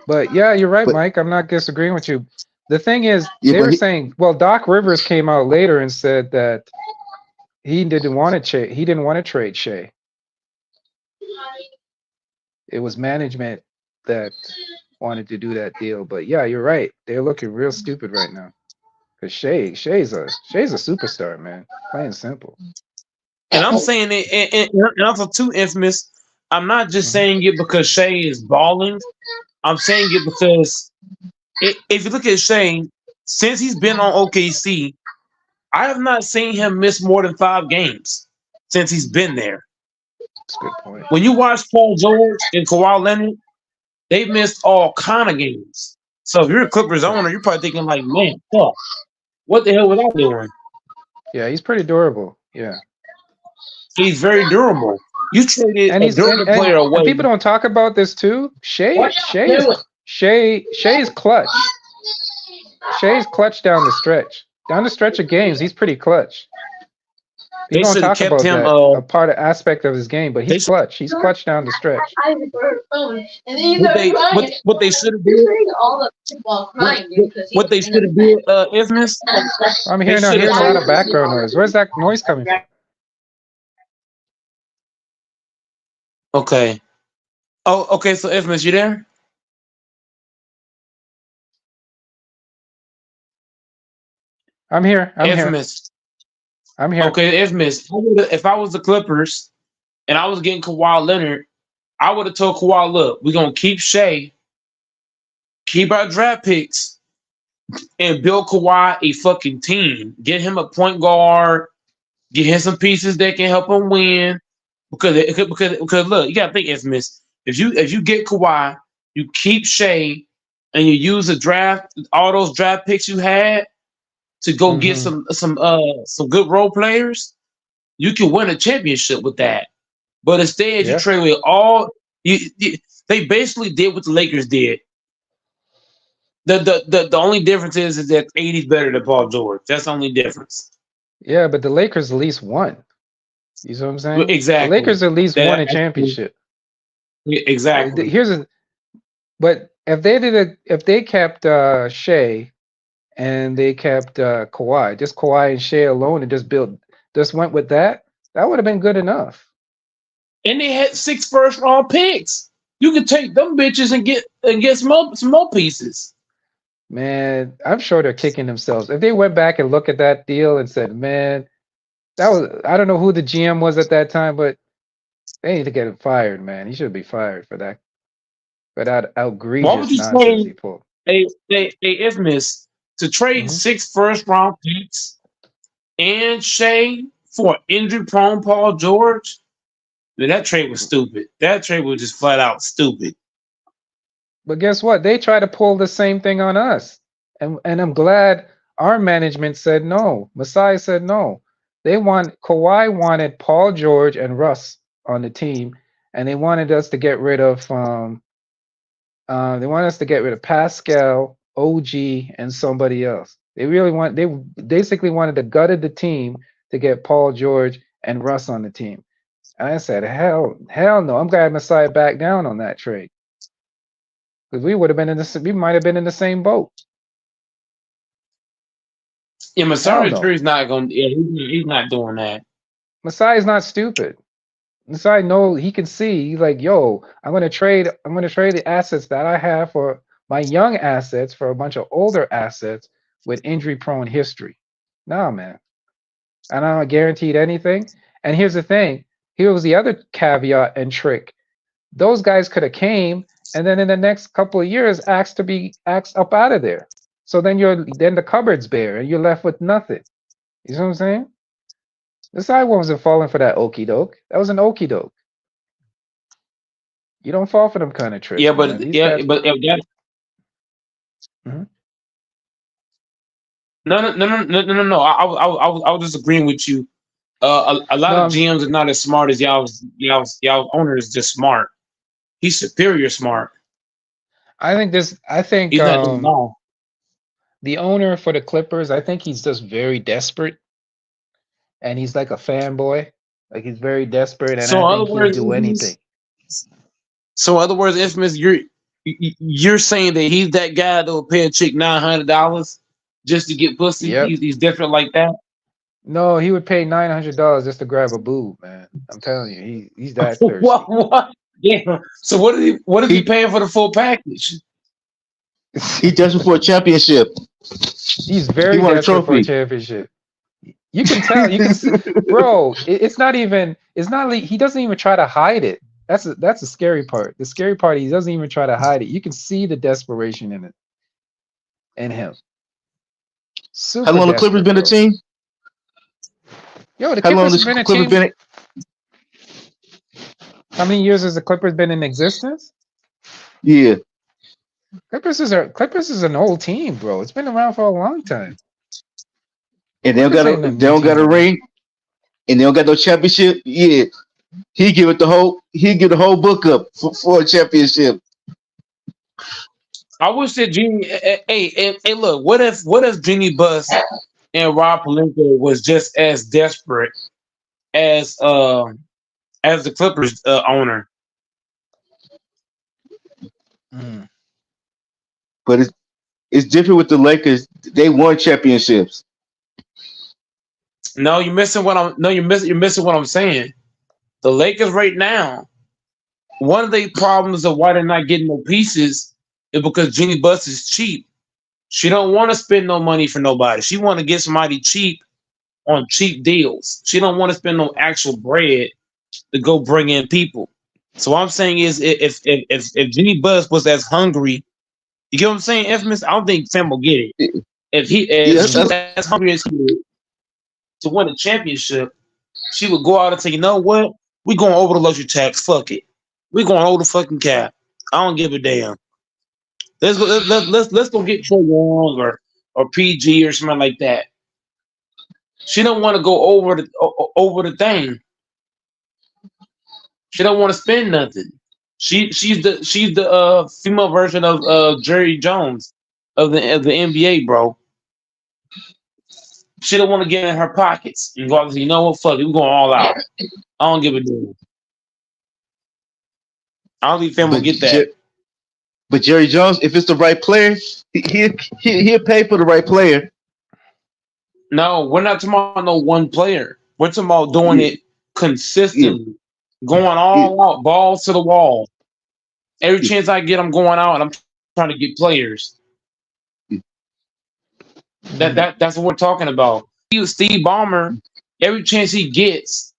But yeah, you're right, But Mike. I'm not disagreeing with you. The thing is, yeah, they but were saying, well, Doc Rivers came out later and said that he didn't want to trade Shea. It was management that wanted to do that deal. But yeah, you're right. They're looking real stupid right now. Cause Shay's a superstar, man. Plain and simple. And I'm saying it, and also too infamous. I'm not just Mhm. saying it because Shea is balling. I'm saying it because if you look at Shea, since he's been on OKC, I have not seen him miss more than 5 games since he's been there. That's a good point. When you watch Paul George and Kawhi Leonard, they missed all kind of games. So if you're a Clippers Right. owner, you're probably thinking like, man, fuck, what the hell was I doing? Yeah, he's pretty durable. Yeah. He's very durable. You traded And a he's durable player and away. people don't talk about this too. Shay's clutch. Shay's clutch down the stretch. Down the stretch of games, he's pretty clutch. They People don't should have talk kept about him. that a part of aspect of his game, but They he's clutch. He's clutch down the stretch. what they should have did. What they should have did, infamous. I'm They hearing should have a lot traded. of background noise. Where's that noise coming from? Okay. Oh, okay. So infamous, you there? I'm here. Infamous. I'm here. Okay, infamous. If I was the Clippers and I was getting Kawhi Leonard, I would have told Kawhi, look, we're gonna keep Shea, keep our draft picks, and build Kawhi a fucking team. Get him a point guard. Get him some pieces that can help him win. Because look, you gotta think, infamous. If you get Kawhi, you keep Shea, and you use all those draft picks you had to go get Mm-hmm. some good role players, you can win a championship with that. But instead, you Yeah. trade with they basically did what the Lakers did. The only difference is that 80's better than Paul George. That's the only difference. Yeah, but the Lakers at least won. You see what I'm saying? The Exactly. Lakers at least won That a championship. exactly. But if they kept Shea and they kept Kawhi, just Kawhi and Shea alone, and just went with that, that would have been good enough. And they had 6 first-round picks. You could take them bitches and get some more pieces. Man, I'm sure they're kicking themselves. If they went back and looked at that deal and said, man, I don't know who the GM was at that time, but they need to get him fired, man. He should be fired for that Why would outrageous you nonsense he trade pulled. a infamous to trade Mhm. 6 first-round picks and Shea for injury-prone Paul George? Man, that trade was stupid. That trade was just flat out stupid. But guess what? They try to pull the same thing on us. And I'm glad our management said no. Masai said no. Kawhi wanted Paul George and Russ on the team, and they wanted us to get rid of They want us to get rid of Pascal, OG, and somebody else. They basically wanted to gutted the team to get Paul George and Russ on the team. And I said, hell no. I'm glad Messiah backed down on that trade. Because we would have been we might have been in the same boat. Yeah, Hell Masari no. Dre's not gonna. Yeah, he's not doing that. Messiah's not stupid. Messiah know he can see. He's like, yo, I'm gonna trade the assets that I have for my young assets for a bunch of older assets with injury prone history. Nah, man. And I'm not guaranteed anything. And here's the thing. Here was the other caveat and trick. Those guys could have came and then in the next couple of years asked to be asked up out of there. So then the cupboard's bare and you're left with nothing. You see what I'm saying? This guy wasn't falling for that okey doke. That was an okey doke. You don't fall for them kind of tricks, Yeah, man. but These cats. if that. Mhm. No. I was just agreeing with you. A lot No, of GMs are not as smart as y'all owner is just smart. He's superior smart. I think He's not doing all. the owner for the Clippers, I think he's just very desperate. And he's like a fanboy. Like he's very desperate and So I in think other he'll words, do anything. Infamous, you're saying that he's that guy that will pay a chick $900 just to get pussy. Yep. He's different like that. No, he would pay $900 just to grab a boob, man. I'm telling you, he's that thirsty. What? Yeah. So what is he paying for the full package? He's desperate for a championship. He's very He won a desperate for a trophy. championship. You can tell. You can see, bro. It's not even. It's not like he doesn't even try to hide it. That's the scary part. The scary part, he doesn't even try to hide it. You can see the desperation in it, in him. Super How long the Clippers desperate, been a bro. team? Yo, the How long Clippers the been a Clippers team. been? How many years has the Clippers been in existence? Yeah, Clippers is an old team, bro. It's been around for a long time. and they Clippers ain't no new don't got team a no more. ring, and they don't got no championship. Yeah, he give the whole book up for a championship. I wish that Genie. Hey, look. What if Genie Bus and Rob Pelinka was just as desperate as the Clippers owner? Mm. But it's different with the Lakers. They won championships. No, you're missing what I'm saying. The Lakers right now, one of the problems of why they're not getting no pieces is because Jeannie Buss is cheap. She don't want to spend no money for nobody. She want to get somebody cheap on cheap deals. She don't want to spend no actual bread to go bring in people. So what I'm saying is, if Jeannie Buss was as hungry, you get what I'm saying, Infamous? I don't think Sam will get it. If she was as hungry as he is to win a championship, she would go out and say, you know what? We going over the luxury tax. Fuck it. We going over the fucking cap. I don't give a damn. Let's go get Troy Young or PG or something like that. She don't want to go over the thing. She don't want to spend nothing. She's the female version of Jerry Jones of the NBA, bro. She don't want to get in her pockets and go, you know what? Fuck it, we're going all out. I don't give a damn. I don't think Fam will get that. But Jerry Jones, if it's the right player, he'll pay for the right player. No, we're not talking about no one player. We're talking about doing it consistently, going all out, balls to the wall. Every chance I get, I'm going out and I'm trying to get players. That's what we're talking about. Steve Ballmer, every chance he gets,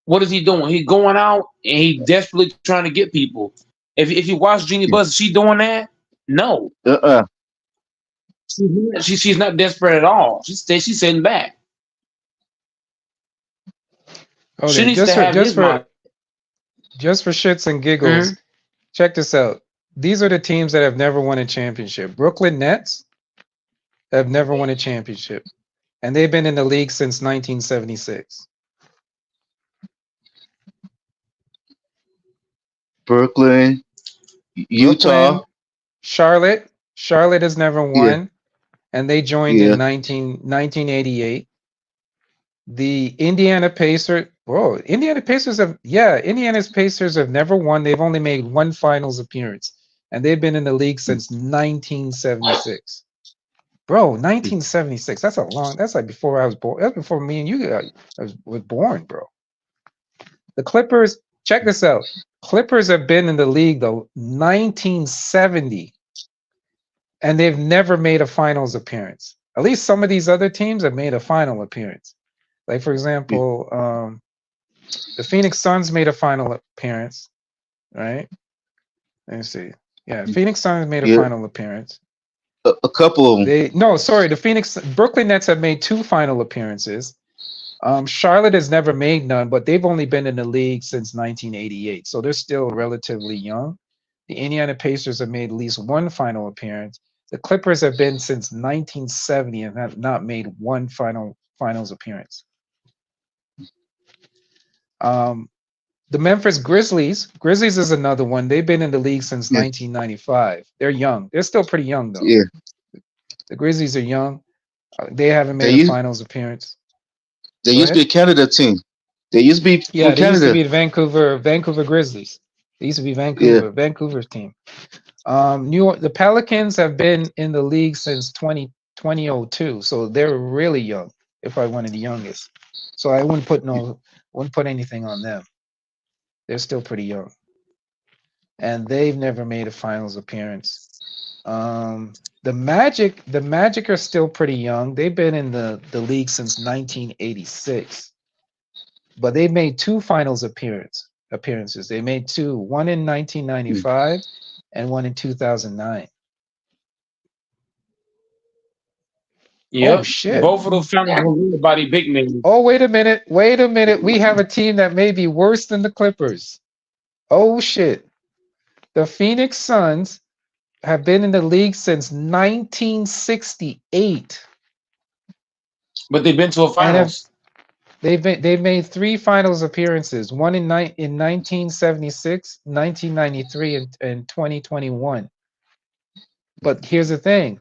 what is he doing? He's going out and he's desperately trying to get people. If you watch Jeannie Buss, is she doing that? No. She's not desperate at all. She's sitting back. Okay, She needs to have his mind. Just for shits and giggles, check this out. These are the teams that have never won a championship. Brooklyn Nets have never won a championship, and they've been in the league since 1976. Brooklyn, Utah, Charlotte. Charlotte has never Yeah, won, and they joined yeah. in 1988. The Indiana Pacers. Whoa, Indiana's Pacers have never won. They've only made one finals appearance, and they've been in the league since 1976. Bro, 1976. That's a long. That's like before I was born. That's before me and you was born, bro. The Clippers. Check this out. Clippers have been in the league though 1970, and they've never made a finals appearance. At least some of these other teams have made a final appearance. Like for example, the Phoenix Suns made a final appearance, right? Let me see. Yeah, Phoenix Suns made a Yeah. final appearance. A couple of them. The Brooklyn Nets have made two final appearances. Charlotte has never made none, but they've only been in the league since 1988, so they're still relatively young. The Indiana Pacers have made at least one final appearance. The Clippers have been since 1970 and have not made one finals appearance. The Memphis Grizzlies. Grizzlies is another one. They've been in the league since 1995. They're young. They're still pretty young though. Yeah. The Grizzlies are young. They haven't made a finals appearance. They used to be a Canada team. They used to be from they Canada. used to be the Vancouver Grizzlies. They used to be Vancouver's team. The Pelicans have been in the league since 2002, so they're really young. If I one of the youngest, so I wouldn't put anything on them. They're still pretty young, and they've never made a finals appearance. The Magic are still pretty young. They've been in the league since 1986, but they've made two finals appearances. They made two, one in 1995 and one in 2009. Yep. Oh shit! Both of those finals body big men. Oh wait a minute! We have a team that may be worse than the Clippers. Oh shit! The Phoenix Suns have been in the league since 1968. But they've been to a finals. They've made three finals appearances. One in 1976, 1993, and 2021. But here's the thing,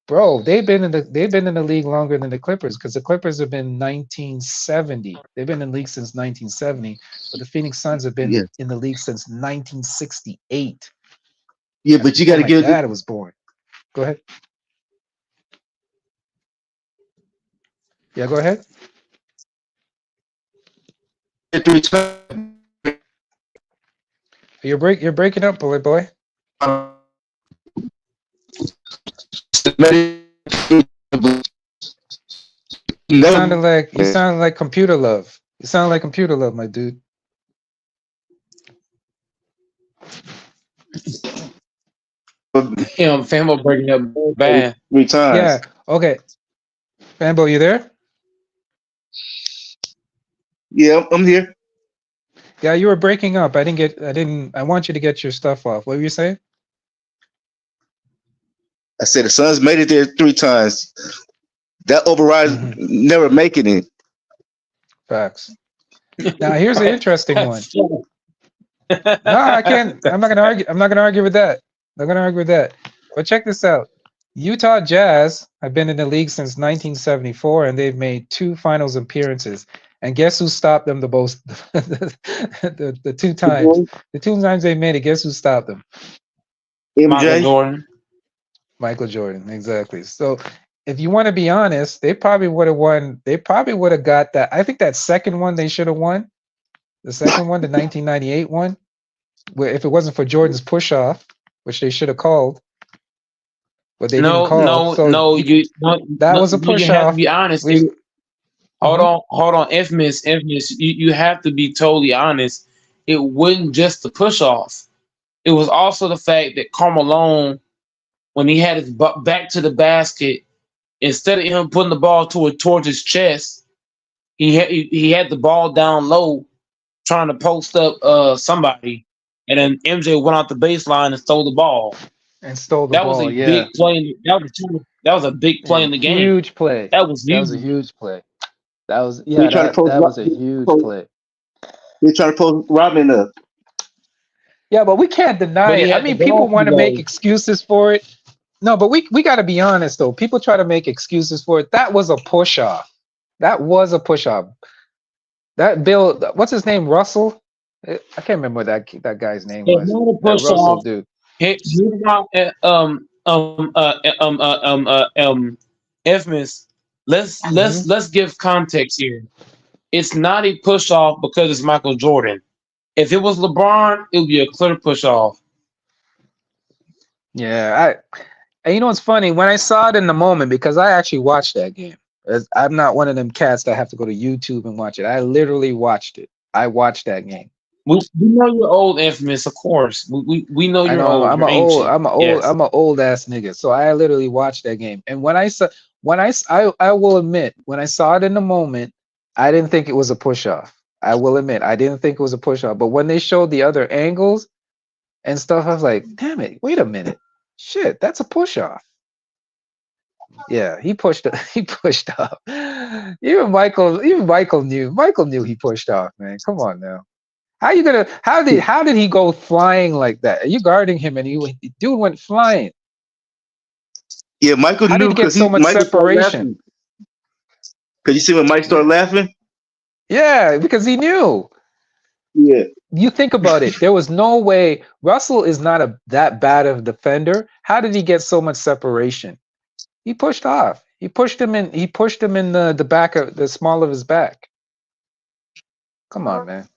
bro. They've been in the league longer than the Clippers because the Clippers have been 1970. They've been in the league since 1970, but the Phoenix Suns have been in the league since 1968. Yeah, but you got to give. My dad was born. Go ahead. Yeah, go ahead. 3 times. You're breaking up, boy. You sounded like computer love. You sound like computer love, my dude. Fambo breaking up bad. 3 times. Yeah. Okay. Fambo, you there? Yeah, I'm here. Yeah, you were breaking up. I want you to get your stuff off. What were you saying? I said the Suns made it there 3 times. That overrides never making it. Facts. Now here's an interesting one. No, I can't. I'm not gonna argue. I'm not gonna argue with that. But check this out. Utah Jazz have been in the league since 1974, and they've made 2 finals appearances. And guess who stopped them the most? the 2 times. The 2 times they made it, guess who stopped them? Michael Jordan, exactly. So if you want to be honest, they probably would have won. They probably would have got that. I think that second one they should have won. The second one, the 1998 one, where if it wasn't for Jordan's push off, which they should have called, but they didn't call. That was a push You have off. to be honest. Hold on, Infamous. You have to be totally honest. It wasn't just the push off. It was also the fact that Carmelo, when he had his back to the basket, instead of him putting the ball towards his chest, he had the ball down low, trying to post up somebody, and then MJ went out the baseline and stole the ball. And stole the that ball. Was a big play. That was a big play in the game. Huge play. That was huge. That was a huge play. That was that was a huge play. They're trying to post Robin up. Yeah, but we can't deny But he it. I had the mean, people ball want to make though. excuses for it. No, but we got to be honest though. People try to make excuses for it. That was a push off. That was a push off. That Bill, what's his name? Russell. I can't remember what that guy's name It's was. not a That push Russell off. dude. Here's my infamous. Hmm. Let's give context here. It's not a push off because it's Michael Jordan. If it was LeBron, it would be a clear push off. Yeah, and you know what's funny? When I saw it in the moment, because I actually watched that game. I'm not one of them cats that have to go to YouTube and watch it. I literally watched it. I watched that game. We know you're old, infamous, of course. We know I you're know old. You're ancient. Yes. I'm a old ass nigga. So I literally watched that game. And when I saw I will admit, when I saw it in the moment, I didn't think it was a push off. I will admit, I didn't think it was a push off. But when they showed the other angles and stuff, I was like, damn it, wait a minute. Shit, that's a push off. Yeah, he pushed he pushed off. Even Michael knew. Michael knew he pushed off, man. Come on now. How did he go flying like that? Are you guarding him and dude went flying? Yeah, Michael How did knew he get because so much Michael started separation? laughing. Because you see when Mike started laughing? Yeah, because he knew. Yeah. You think about it. There was no way. Russell is not that bad of a defender. How did he get so much separation? He pushed off. He pushed him in. He pushed him in the back of the small of his back. Come on, man.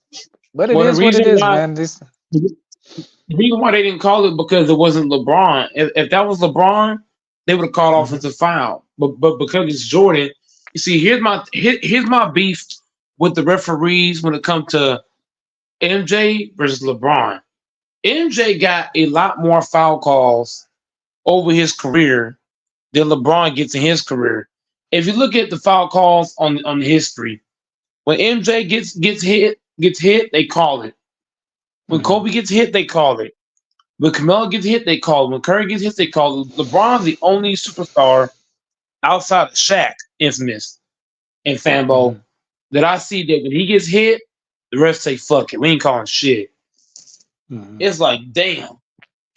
But it Well, the is what it reason is, why man. This. the reason why they didn't call it because it wasn't LeBron. If that was LeBron, they would have called Mhm. offensive foul. But because it's Jordan, you see, here's my beef with the referees when it comes to MJ versus LeBron. MJ got a lot more foul calls over his career than LeBron gets in his career. If you look at the foul calls on the history, when MJ gets hit, they call it. When Mhm. Kobe gets hit, they call it. When Carmelo gets hit, they call it. When Curry gets hit, they call it. LeBron's the only superstar outside of Shaq, infamous, and Fambo, Mhm. that I see that when he gets hit, the refs say, fuck it. We ain't calling shit. Mhm. It's like, damn.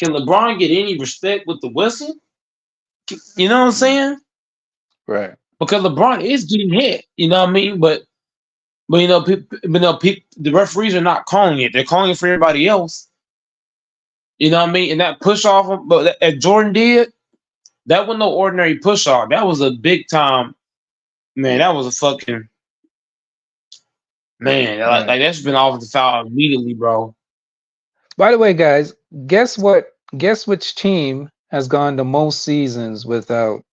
Can LeBron get any respect with the whistle? You know what I'm Mhm. saying? Right. Because LeBron is getting hit. You know what I mean? But the referees are not calling it. They're calling it for everybody else. You know what I mean? And that push off, but that Jordan did, that was no ordinary push off. That was a big time, man. That was a fucking man. Right. Like that's been off the foul immediately, bro. By the way, guys, guess what? Guess which team has gone the most seasons without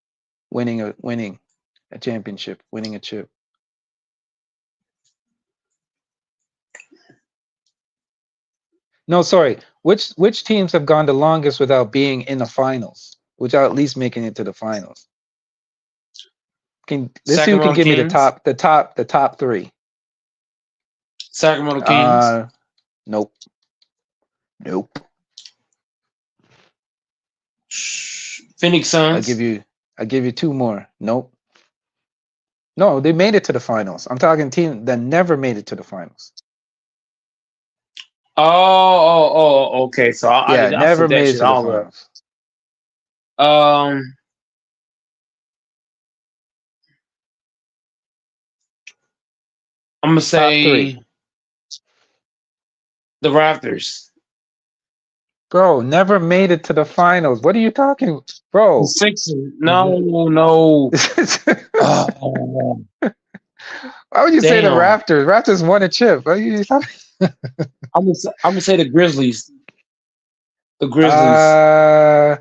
winning a championship, winning a chip? No, sorry. Which teams have gone the longest without being in the finals, without at least making it to the finals? Let's see who can Sacramento give me Kings. the top three. Sacramento Kings. Nope. Nope. Phoenix I'll give Suns. you I'll give you two more. Nope. No, they made it to the finals. I'm talking team that never made it to the finals. Okay. So Yeah, I never flipped that made it shit to the all up. finals. Um, I'm gonna Top three. say the Raptors. Bro, never made it to the finals. What are you talking, The bro? Sixers. No. Oh, Why would you say the damn. Raptors? Raptors won a chip. What are you talking? I'm gonna say the Grizzlies. The Grizzlies. Uh,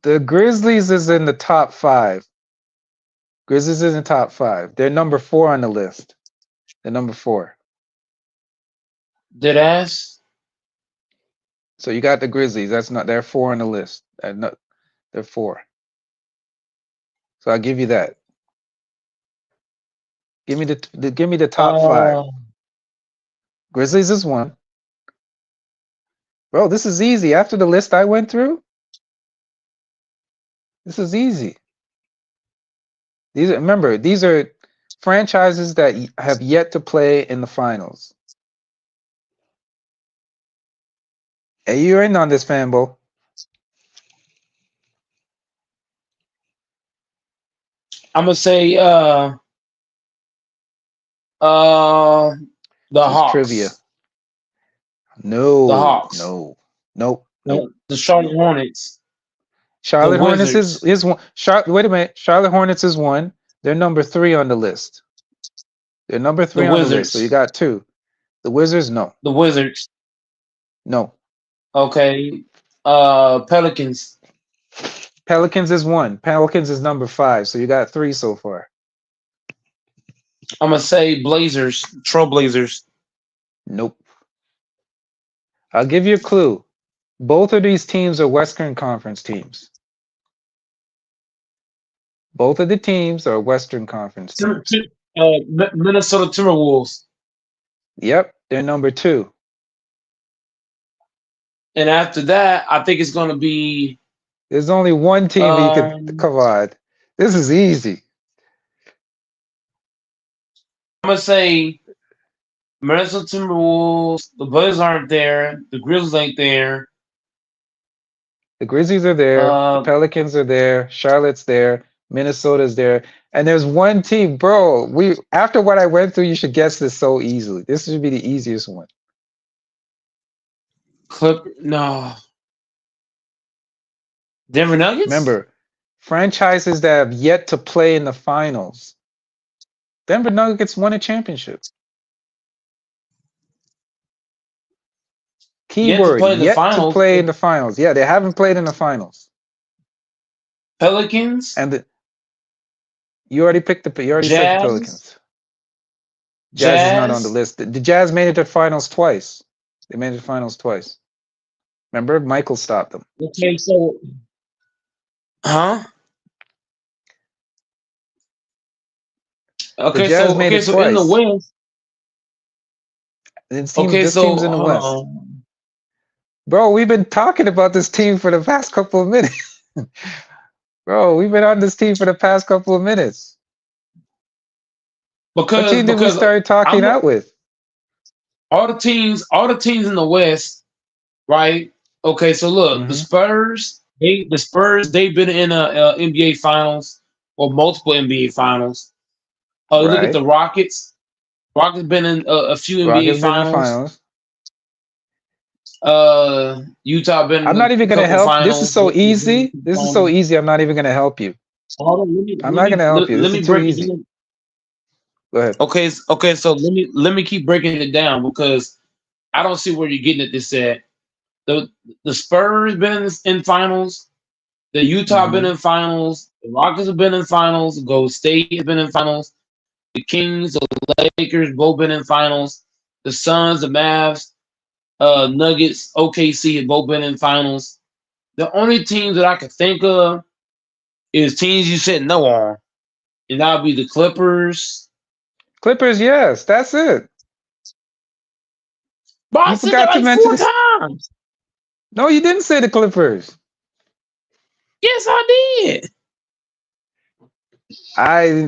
the Grizzlies is in the top five. Grizzlies is in the top five. They're number 4 on the list. They're number 4. Dead ass. So you got the Grizzlies. That's not. They're 4 on the list. They're 4. So I'll give you that. Give me the top 5. Uh, Grizzlies is 1. Bro, this is easy. After the list I went through, this is easy. Remember, these are franchises that have yet to play in the finals. Hey, you're in on this, fanbo. I'm gonna say the This is trivia. Hawks. The No, Hawks. no, nope, nope. The Charlotte Hornets. The Charlotte Hornets Wizards. is one. Wait a minute. Charlotte Hornets is one. They're number 3 on the list. They're number The 3 on the list. So you Wizards. got 2. The Wizards, no, The Wizards. no. Okay. Pelicans. Pelicans is 1. Pelicans is number 5. So you got 3 so far. I'm gonna say Blazers. Trailblazers. Nope. I'll give you a clue. Both of these teams are Western Conference teams. Both of the teams are Western Conference teams. Minnesota Timberwolves. Yep, they're number 2. And after that, I think it's gonna be There's only one team you could come on. This is easy. I'm gonna say Minnesota Timberwolves. The Blazers aren't there. The Grizzlies ain't there. The Grizzlies are there. The Pelicans are there. Charlotte's there. Minnesota's there. And there's one team, bro. After what I went through, you should guess this so easily. This should be the easiest one. No. Denver Nuggets? Remember, franchises that have yet to play in the finals. Denver Nuggets won a championship. Keyword, yet to play in the finals. Yeah, they haven't played in the finals. Pelicans? And you already picked the Pelicans. Jazz is not on the list. The Jazz made it to finals twice. They made it to finals twice. Remember, Michael stopped them. Okay, so Okay, so in the West. This team's in the West. Bro, we've been talking about this team for the past couple of minutes. Bro, we've been on this team for the past couple of minutes. What team did we start talking out with? All the teams in the West, right? Okay, so look, the Spurs, they've been in a NBA Finals or multiple NBA Finals. Look at the Rockets. Rockets been in a few NBA Finals. Utah been. I'm not even gonna help. Finals. This is so easy. This is so easy. I'm not even gonna help you. I'm not gonna help you. This is too easy. Go ahead. Okay. So let me keep breaking it down because I don't see where you're getting at this at. The Spurs been in finals. The Utah been in finals. The Rockets have been in finals. Golden State has been in finals. The Kings, the Lakers both been in finals. The Suns, the Mavs, Nuggets, OKC have both been in finals. The only teams that I could think of is teams you said no on, and that would be the Clippers. Clippers, yes, that's it. But I forgot to mention 4 times. No, you didn't say the Clippers. Yes, I did.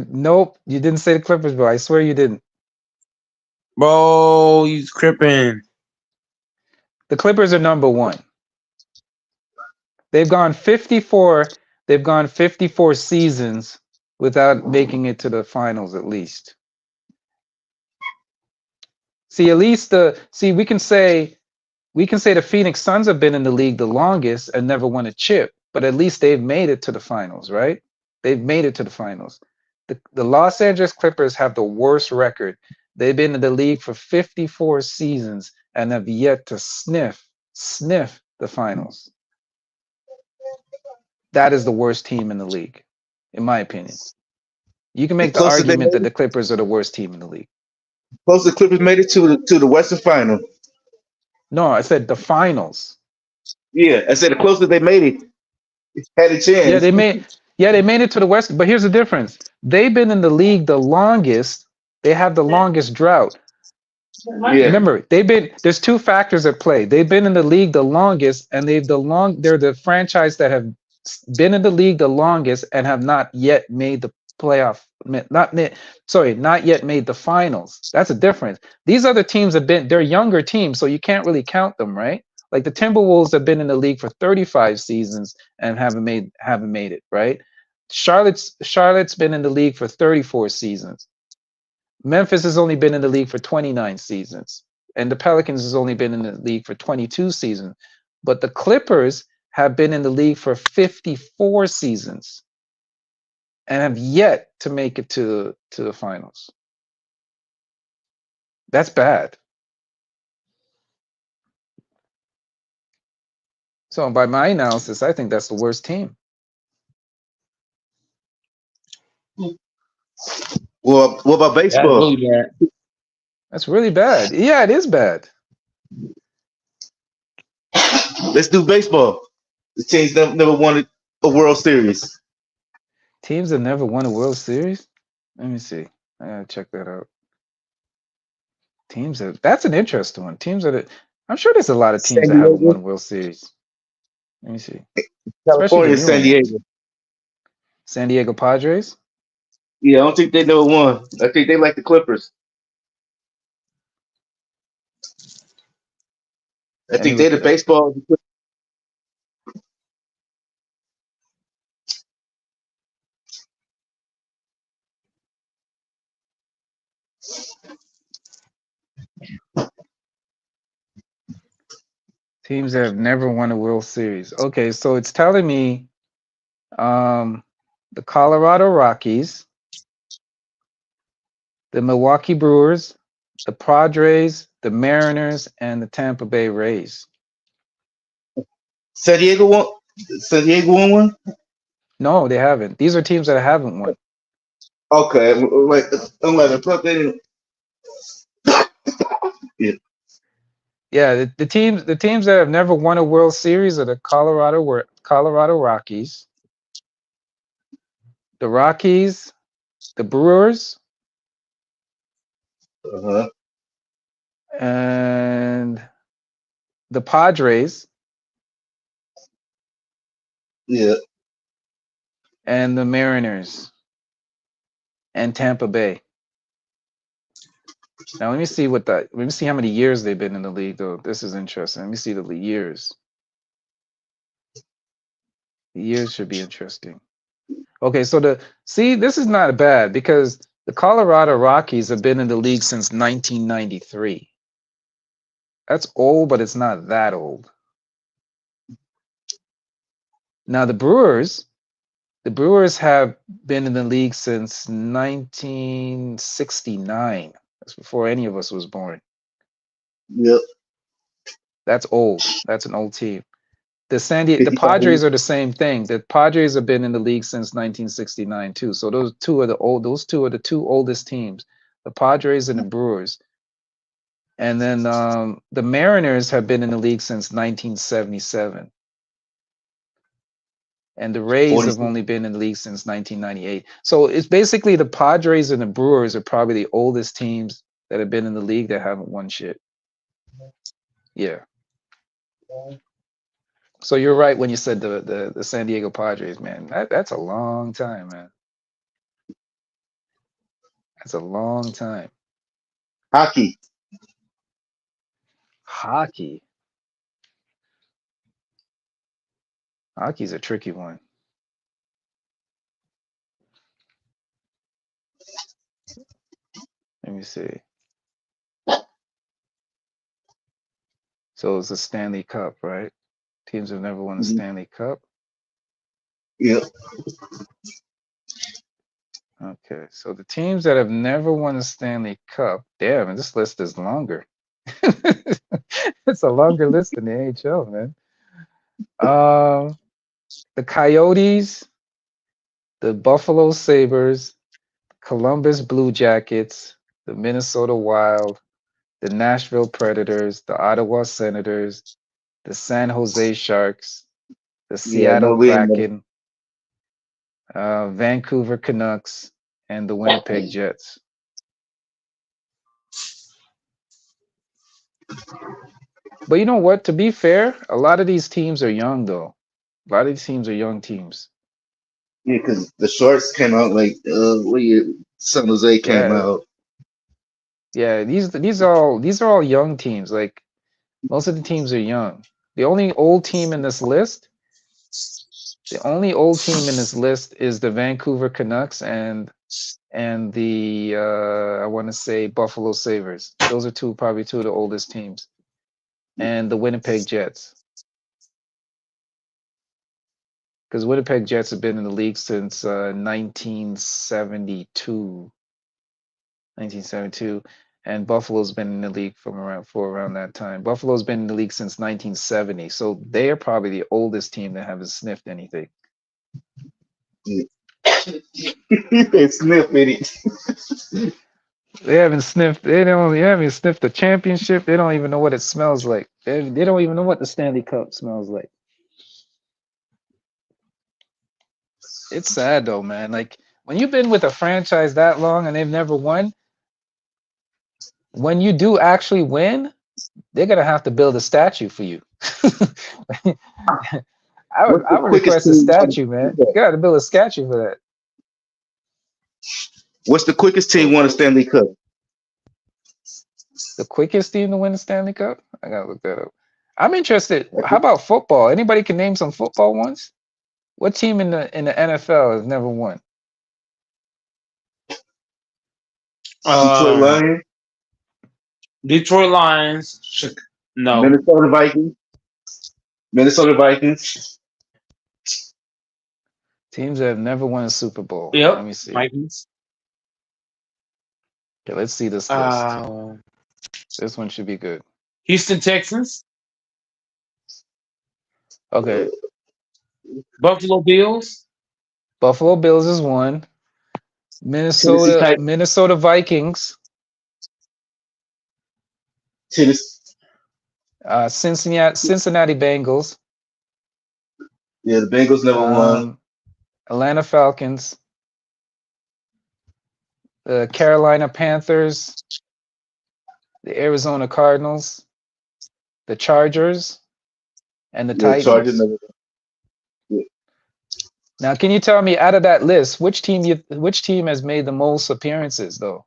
Nope, you didn't say the Clippers, bro. I swear you didn't. Bro, you crippin'. The Clippers are number 1. They've gone 54. They've gone 54 seasons without making it to the finals, at least. See, at least we can say the Phoenix Suns have been in the league the longest and never won a chip, but at least they've made it to the finals, right? They've made it to the finals. The Los Angeles Clippers have the worst record. They've been in the league for 54 seasons and have yet to sniff the finals. That is the worst team in the league, in my opinion. You can make the argument that the Clippers are the worst team in the league. Close the Clippers made it to the Western Final. No, I said the finals. Yeah, I said the closer they made it, had a chance. Yeah, they made it to the West. But here's the difference. They've been in the league the longest. They have the longest drought. Yeah. Remember, there's 2 factors at play. They've been in the league the longest, and they're the franchise that have been in the league the longest and have not yet made the playoff. Not yet made the finals. That's a difference. These other teams they're younger teams, so you can't really count them, right? Like the Timberwolves have been in the league for 35 seasons and haven't made it, right? Charlotte's been in the league for 34 seasons. Memphis has only been in the league for 29 seasons, and the Pelicans has only been in the league for 22 seasons. But the Clippers have been in the league for 54 seasons and have yet to make it to the finals. That's bad. So by my analysis, I think that's the worst team. Well, what about That's baseball? really bad. That's really bad. Yeah, it is bad. Let's do baseball. The teams never won a World Series. Teams that never won a World Series? Let me see. I gotta check that out. That's an interesting one. I'm sure there's a lot of teams San that haven't won Diego, a World Series. Let me see. Especially the California, new San ones. Diego. San Diego Padres? Yeah, I don't think they never won. I think they like the Clippers. I Let me think they look the it up. baseball. Teams that have never won a World Series. Okay, so it's telling me the Colorado Rockies, the Milwaukee Brewers, the Padres, the Mariners, and the Tampa Bay Rays. San Diego won. San Diego won one. No, they haven't. These are teams that haven't won. Okay, like I'm like I thought they didn't. Yeah. Yeah, the teams that have never won a World Series are the Colorado Rockies, the Rockies, the Brewers, Uh-huh. and the Padres, Yeah. and the Mariners, and Tampa Bay. Now let me see let me see how many years they've been in the league though. This is interesting. Let me see the years. The years should be interesting. Okay, so this is not bad because the Colorado Rockies have been in the league since 1993. That's old, but it's not that old. Now the Brewers have been in the league since 1969. That's before any of us was born. Yep. That's old. That's an old team. The 55 Padres years. are the same thing. The Padres have been in the league since 1969 too. So those two are the two oldest teams, the Padres and the Brewers. And then the Mariners have been in the league since 1977. And the Rays have 46. only been in the league since 1998. So it's basically the Padres and the Brewers are probably the oldest teams that have been in the league that haven't won shit. Yeah. So you're right when you said the San Diego Padres, man. That's a long time, man. That's a long time. Hockey. Hockey. Hockey's a tricky one. Let me see. So it's a Stanley Cup, right? Teams have never won a Mm-hmm. Stanley Cup. Yep. Okay, so the teams that have never won a Stanley Cup, damn, and this list is longer. It's a longer list than the AHL, man. The Coyotes, the Buffalo Sabres, Columbus Blue Jackets, the Minnesota Wild, the Nashville Predators, the Ottawa Senators, the San Jose Sharks, the Yeah, no, Seattle we ain't never. Kraken, Vancouver Canucks, and the Winnipeg Jets. But you know what? To be fair, a lot of these teams are young, though. A lot of these teams are young teams. Yeah, because the Sharks came out like what year? San Jose came Yeah, out. yeah. These are all young teams. Like most of the teams are young. The only old team in this list. The only old team in this list is the Vancouver Canucks and the I want to say Buffalo Sabres. Those are probably two of the oldest teams, and the Winnipeg Jets. Because Winnipeg Jets have been in the league since 1972, and Buffalo's been in the league for around that time. Buffalo's been in the league since 1970, so they are probably the oldest team that haven't sniffed anything. They sniff it. They haven't sniffed. They haven't sniffed the championship. They don't even know what it smells like. They don't even know what the Stanley Cup smells like. It's sad though, man. Like when you've been with a franchise that long and they've never won, when you do actually win, they're gonna have to build a statue for you. I would request a statue, man. You gotta build a statue for that. What's the quickest team won a Stanley Cup? The quickest team to win the Stanley Cup? I gotta look that up. I'm interested. How about football? Anybody can name some football ones? What team in the NFL has never won? Detroit Lions. Detroit Lions. No. Minnesota Vikings. Minnesota Vikings. Teams that have never won a Super Bowl. Yep. Let me see. Vikings. Okay, let's see this list. This one should be good. Houston Texans. Okay. Buffalo Bills. Buffalo Bills is one. Minnesota Vikings. Cincinnati Bengals. Yeah, the Bengals never won. Atlanta Falcons. The Carolina Panthers. The Arizona Cardinals. The Chargers. And the Titans. Chargers never won. Yeah. Now, can you tell me out of that list which team has made the most appearances though,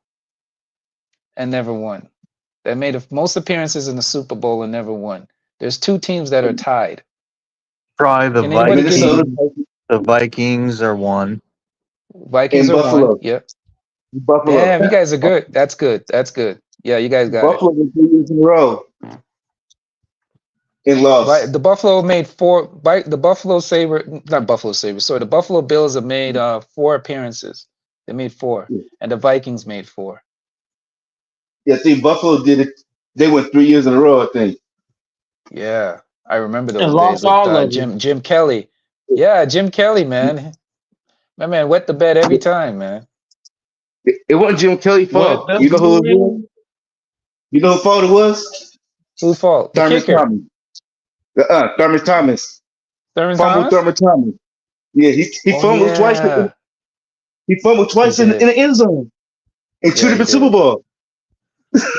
and never won? That made the most appearances in the Super Bowl and never won. There's two teams that are tied. Probably the Vikings. The Vikings are one. Vikings are one. Yep. Buffalo. Damn, you guys are good. That's good. That's good. Yeah, you guys got Buffalo was 3 years in a row. It lost. The Buffalo made four. The Buffalo Bills have made 4 appearances. They made 4, and the Vikings made 4. Yeah, I think Buffalo did it. They went 3 years in a row, I think. Yeah, I remember those And days lost all with of Jim Kelly. Yeah, Jim Kelly, man. My man wet the bed every time, man. It wasn't Jim Kelly's fault. You know who it was? You know whose fault it was? Whose fault? Thurman Thomas. Thurman Thomas. Thurman Thomas. Yeah, he fumbled twice. He fumbled twice in the end zone in 2 different Super Bowls.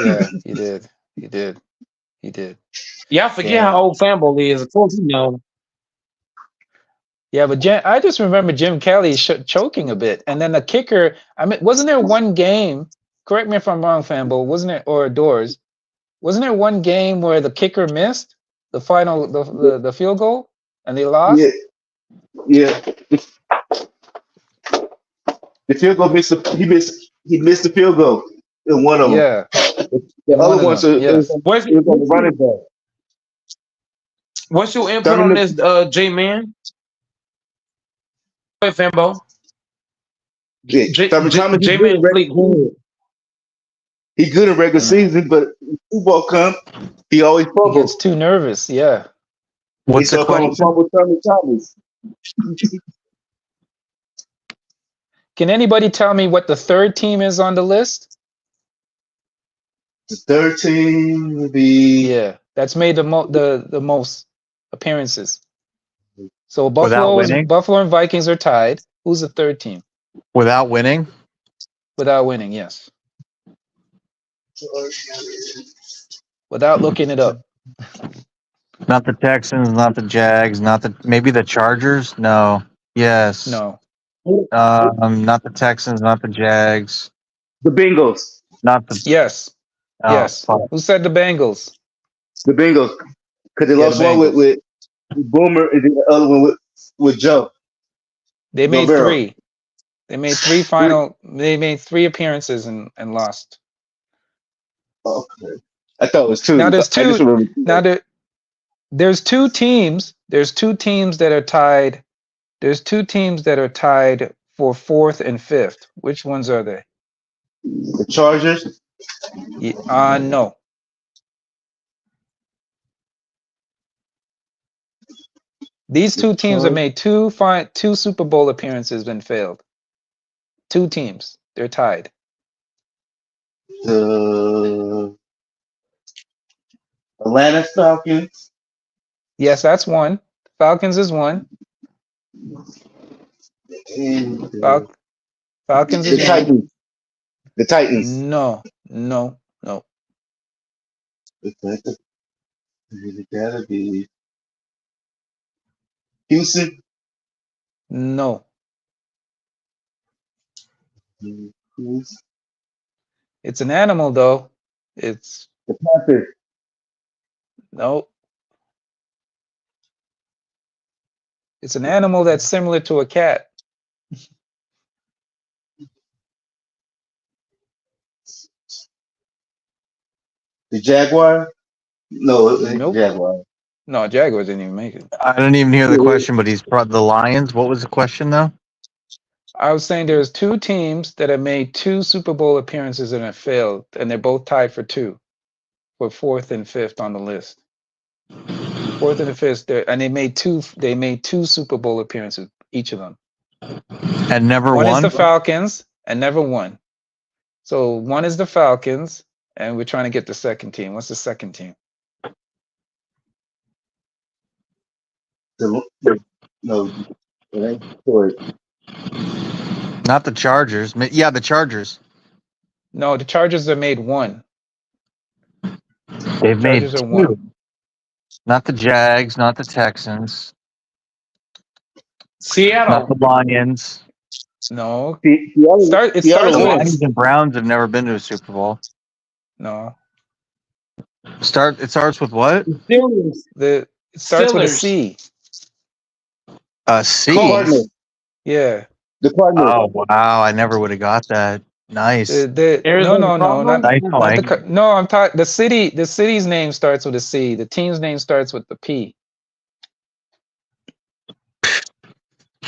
Yeah, he did. He did. He did. Yeah, I forget how old Fanball is. Of course, you know. Yeah, but I just remember Jim Kelly choking a bit, and then the kicker. I mean, wasn't there one game? Correct me if I'm wrong, Fanball. Wasn't it, or Doors? Wasn't there one game where the kicker missed the final the field goal and they lost? Yeah. The field goal missed. He missed the field goal in one of them. Yeah. The other one's on the running back. What's your input on this, J-Man? Wait, Fanbo. J-Man played good. He good in regular season, but when football come, he always fumbles. He gets too nervous. Yeah. What's the question? Can anybody tell me what the third team is on the list? The third team would be that's made the most appearances. So Buffalo and Vikings are tied. Who's the third team? Without winning? Without winning, yes. Without looking it up. Not the Texans, not the Jags, maybe the Chargers? No. Yes. No. Not the Texans, not the Jags. The Bengals. Not the Yes. Oh, yes. fuck. Who said the Bengals? The Bengals. Because they Yeah, the lost one Bengals. with Boomer and then the other one with Joe They made Burrow. three. They made three final. They made three appearances and lost. Okay. I thought it was Now two. there's I just two. remember Now two. there's two teams. There's two teams that are tied. There's two teams that are tied for fourth and fifth. Which ones are they? The Chargers. No. These two teams have made two Super Bowl appearances and failed. Two teams. They're tied. The Atlanta Falcons. Yes, that's one. Falcons is one. And Falcons is the Titans. one. The Titans. No. It gotta be Houston. No. It's an animal though. It's the Panthers. no. It's an animal that's similar to a cat. The Jaguar. No, Nope. Jaguar. No, Jaguars didn't even make it. I didn't even hear the question, but he's brought the Lions. What was the question though? I was saying there's two teams that have made two Super Bowl appearances and have failed, and they're both tied for two, for fourth and fifth on the list. Fourth and the fifth, and they made two. They made two Super Bowl appearances, each of them. And never One won. is the Falcons and never won. So one is the Falcons, and we're trying to get the second team. What's the second team? No, it ain't Detroit. Not the Chargers. Yeah, the Chargers. No, the Chargers have made one. They've made Chargers are two. one. Not the Jags. Not the Texans. Seattle. Not the Lions. No. It starts The with Lions and Browns have never been to a Super Bowl. no. It starts with what? Steelers. It starts with a Steelers. C. A C. Cardinals. Yeah. The Cardinals. Oh wow! I never would have got that. Nice. No, not Nice, Mike. no. I'm talking the city. The city's name starts with a C. The team's name starts with the P.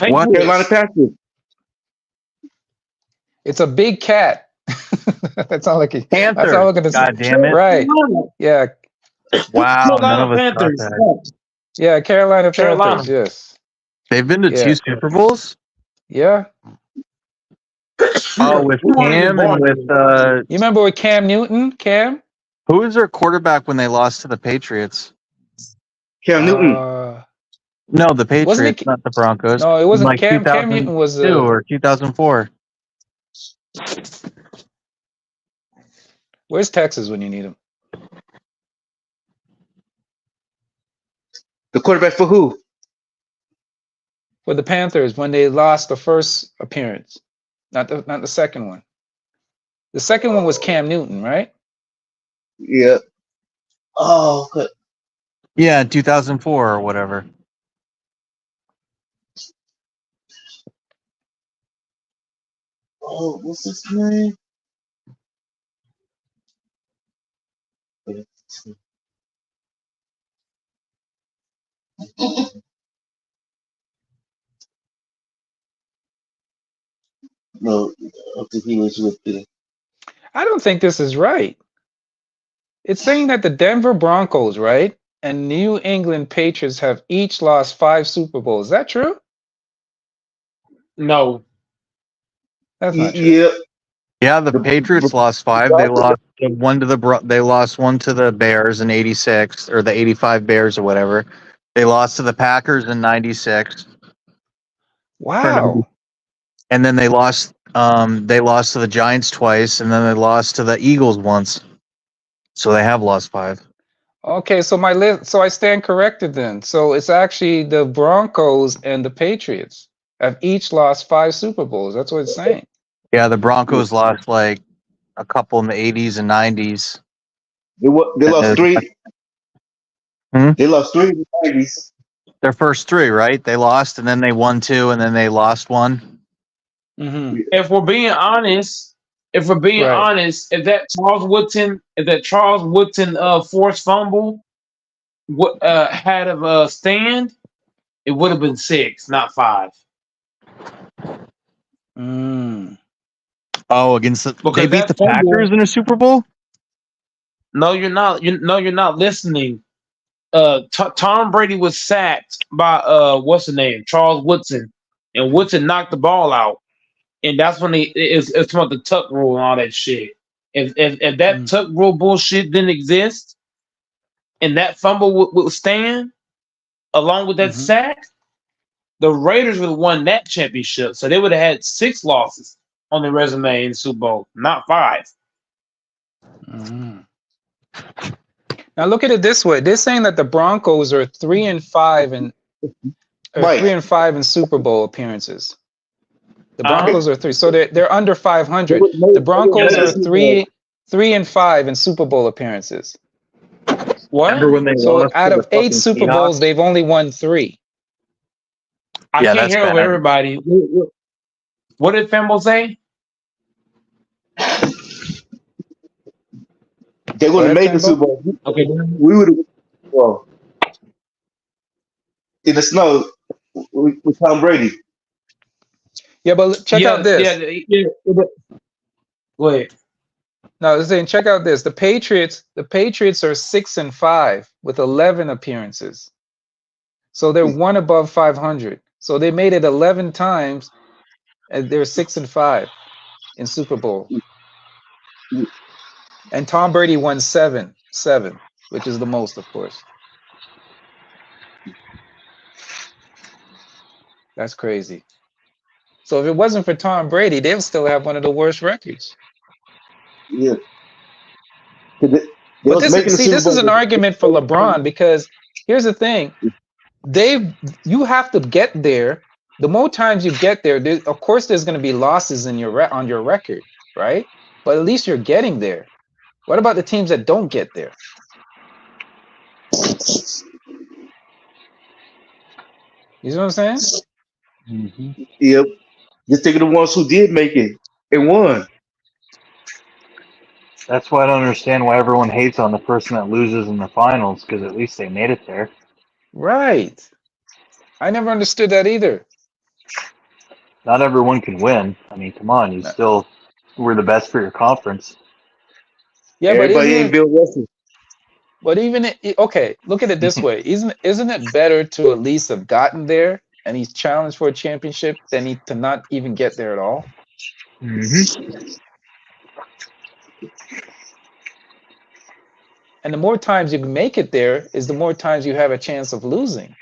What? Carolina Panthers. It's a big cat. That's all I can. Panther. That's all I can say. God damn it! Right. Yeah. Wow. None of us Panthers. got that. Yeah. Carolina Panthers. Yes. They've been to two Super Bowls. Yeah. Oh, with Cam and with You remember with Cam Newton? Cam? who was their quarterback when they lost to the Patriots? Cam Newton. No, the Patriots, Wasn't it- not the Broncos. No, it wasn't Like Cam. Cam Newton was 2002 or 2004. Where's Texas when you need him? The quarterback for who? For the Panthers when they lost the first appearance, not the second one. The second one was Cam Newton, right? Yeah. Oh, good. Yeah, 2004 or whatever. Oh, what's his name? No, I think he was with the. I don't think this is right. It's saying that the Denver Broncos, right, and New England Patriots have each lost 5 Super Bowls. Is that true? No. That's not true. Yeah. Yeah, the Patriots lost 5. They lost one to they lost one to the Bears in '86 or the '85 Bears or whatever. They lost to the Packers in '96. Wow. And then they lost to the Giants twice, and then they lost to the Eagles once. So they have lost 5. Okay, so I stand corrected then. So it's actually the Broncos and the Patriots have each lost 5 Super Bowls. That's what it's saying. Yeah, the Broncos lost like a couple in the '80s and '90s. They lost 3. They lost 3 in the 90s. Their first 3, right? They lost, and then they won 2, and then they lost 1. Mm-hmm. If we're being honest, if Right. if that Charles Woodson forced fumble had a stand, it would have been 6, not 5. Oh, against they Because beat that the fumble. Packers in a Super Bowl? No, you're not. You're not listening. Tom Brady was sacked by what's the name, Charles Woodson, and Woodson knocked the ball out, and that's when it's about the tuck rule and all that shit. If that tuck rule bullshit didn't exist, and that fumble would stand along with that sack, the Raiders would have won that championship. So they would have had 6 losses on their resume in the Super Bowl, not 5. Now look at it this way. They're saying that the Broncos are 3-5 in Right. 3-5 in Super Bowl appearances. The Broncos are 3, so they're under 500. The Broncos are 3-5 in Super Bowl appearances. What? Remember when they So lost out to of the 8 fucking Super Seahawks? Bowls, they've only won 3. I Yeah, can't that's hear bad. everybody. What did Fembo say? They would have made the Super Bowl. Okay. We would have. Well, in the snow with Tom Brady. Yeah, but check out this. Wait. No, they're saying check out this. The Patriots are 6-5 with 11 appearances. So they're 1 above 500. So they made it 11 times, and they're 6-5 in Super Bowl. And Tom Brady won 7, which is the most, of course. That's crazy. So if it wasn't for Tom Brady, they'll still have one of the worst records. Yeah. But this is an argument for LeBron, because here's the thing. You have to get there. The more times you get there, of course there's going to be losses on your record, right? But at least you're getting there. What about the teams that don't get there? You see what I'm saying? Mm-hmm. Yep. Just think of the ones who did make it and won. That's why I don't understand why everyone hates on the person that loses in the finals, because at least they made it there. Right. I never understood that either. Not everyone can win. I mean, come on, you still were the best for your conference. Yeah, everybody ain't Bill Russell. But okay, look at it this way. Isn't it better to at least have gotten there and he's challenged for a championship than to not even get there at all? Mm-hmm. And the more times you make it there is the more times you have a chance of losing.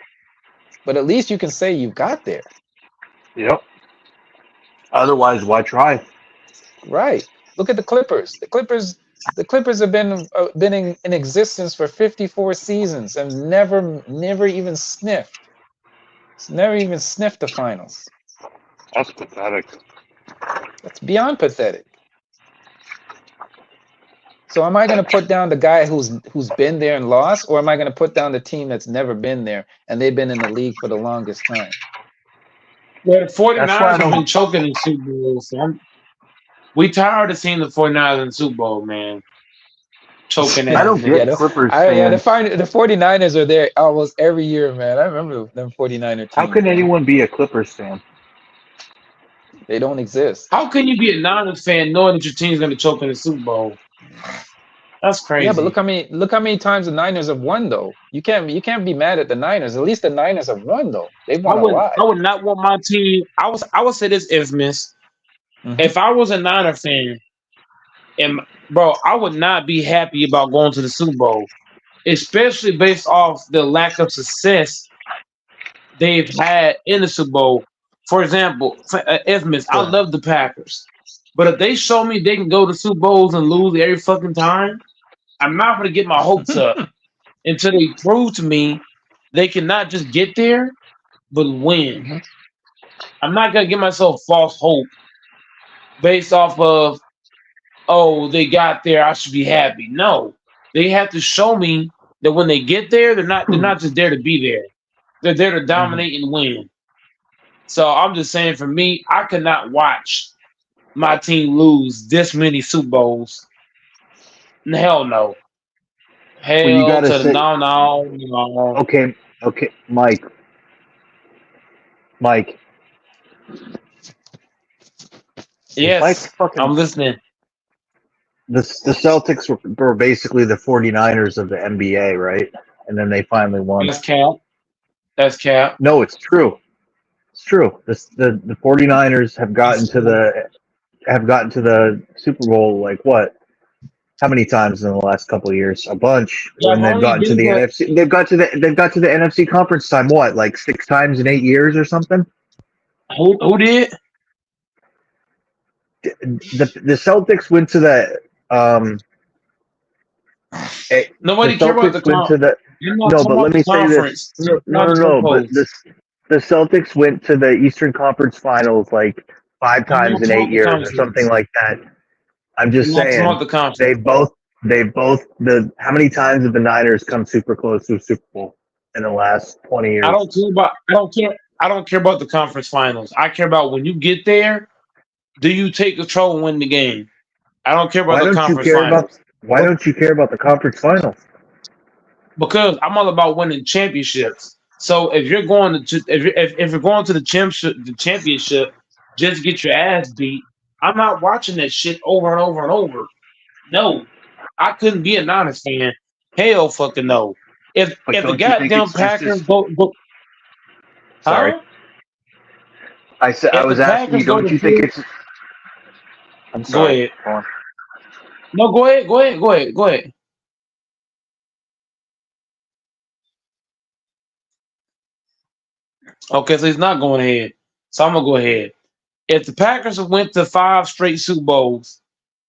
But at least you can say you got there. Yep. Otherwise, why try? Right. Look at the Clippers. The Clippers have been in existence for 54 seasons and never even sniffed. Never even sniffed the finals. That's pathetic. That's beyond pathetic. So am I going to put down the guy who's been there and lost, or am I going to put down the team that's never been there and they've been in the league for the longest time? Well, the 49ers have been choking in Super Bowls. So we tired of seeing the 49ers in the Super Bowl, man. Choking at I don't get Clippers fans. The 49ers are there almost every year, man. I remember them 49er teams. How can anyone be a Clippers fan? They don't exist. How can you be a Niners fan knowing that your team's going to choke in the Super Bowl? That's crazy. Yeah, but look how many times the Niners have won, though. You can't be mad at the Niners. At least the Niners have won, though. They've won a lot. I would not want my team. I would say this, Isthmus. Mm-hmm. If I was a Niner fan, bro, I would not be happy about going to the Super Bowl, especially based off the lack of success they've had in the Super Bowl. For example, Isthmus, I love the Packers, but if they show me they can go to Super Bowls and lose every fucking time, I'm not going to get my hopes up until they prove to me they cannot just get there, but win. Mm-hmm. I'm not going to give myself false hope based off of, oh, they got there, I should be happy. No, they have to show me that when they get there, they're not just there to be there. They're there to dominate and win. So I'm just saying, for me, I could not watch my team lose this many Super Bowls. Hell no. Well, you Hell gotta to the say, no. okay, Mike, Mike, is Mike Yes, I'm fucking listening. the Celtics were basically the 49ers of the NBA, right? And then they finally won. That's cap. That's cap. No, it's true. It's true. The 49ers have gotten to the Super Bowl like what? How many times in the last couple of years? A bunch. Yeah, When I've they've only gotten to been the to NFC, they've got to the NFC conference time. What, like 6 times in 8 years or something? who did? The Celtics went to the Nobody care about the Celtics went to the You're not no, talking but about let the me say this. conference. No, Not no, no, the no. But supposed. the Celtics went to the Eastern Conference Finals like five I'm times not in talking eight about the years or something conference. like that. I'm I'm just not talking saying about the conference. they both how many times have the Niners come super close to a Super Bowl in the last 20 I years? don't care about. I don't care about the conference finals. I care about when you get there. Do you take control and win the game? I don't care about Why the don't you conference care about finals. why don't you care about the conference finals? Because I'm all about winning championships. So if you're going to if you're going to the championship just to get your ass beat, I'm not watching that shit over and over and over. No, I couldn't be a Niners fan. Hell, fucking no. If But if the don't you think goddamn it's just Packers as go sorry. huh? I If the was asking you, Packers go don't to you think play, it's I'm go sorry. ahead. Go on. No, go ahead. Go ahead. Go ahead. Go ahead. Okay, so he's not going ahead. So I'm gonna go ahead. If the Packers went to 5 straight Super Bowls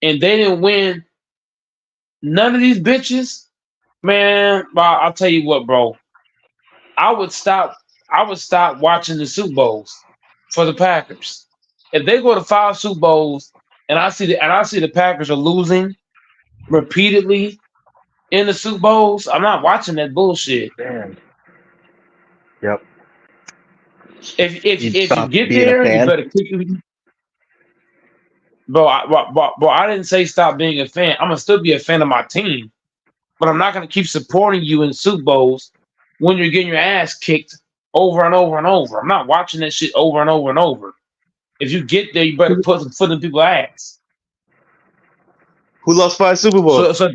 and they didn't win none of these bitches, man, bro, I'll tell you what, bro. I would stop. I would stop watching the Super Bowls for the Packers. If they go to 5 Super Bowls and I see the Packers are losing repeatedly in the Super Bowls, I'm not watching that bullshit. Man. Yep. If You'd if you stop get being a there, you fan. better kick it. Bro, I didn't say stop being a fan. I'm gonna still be a fan of my team, but I'm not gonna keep supporting you in Super Bowls when you're getting your ass kicked over and over and over. I'm not watching that shit over and over and over. If you get there, you better put some foot in people's ass. Who lost 5 Super So, Bowls? so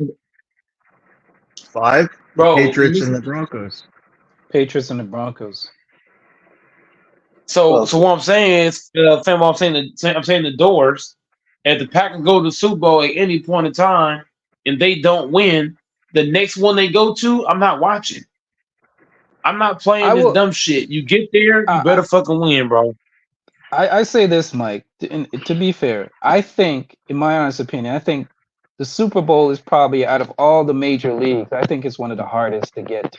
5, the bro, Patriots and the Broncos. Patriots and the Broncos. so Well, so what I'm saying is, fam, I'm saying the doors. If the Packers go to the Super Bowl at any point in time and they don't win, the next one they go to, I'm not watching. I'm not playing I this will. dumb shit. You get there, you I, better fucking win, bro. I say this, Mike. To be fair, I think, in my honest opinion, I think the Super Bowl is probably out of all the major leagues. I think it's one of the hardest to get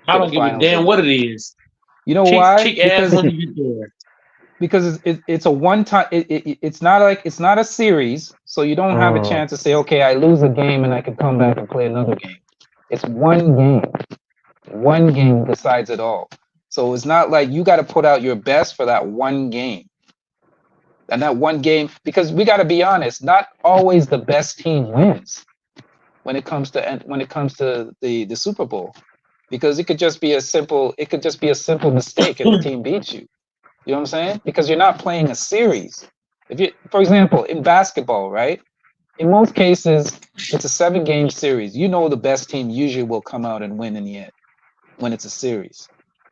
I to the don't give a finals damn of. what it is. You know Kick why? kick ass when you get there. Because it's a one time. It's not like it's not a series, so you don't have a Oh, chance to say, okay, I lose a game and I can come back and play another game. It's one game. One game decides it all. So it's not like you got to put out your best for that one game. And that one game, because we got to be honest, not always the best team wins when it comes to the Super Bowl, because it could just be a simple mistake and the team beats you. You know what I'm saying? Because you're not playing a series. If you, for example, in basketball, right? In most cases, it's a 7-game series. You know the best team usually will come out and win in the end when it's a series.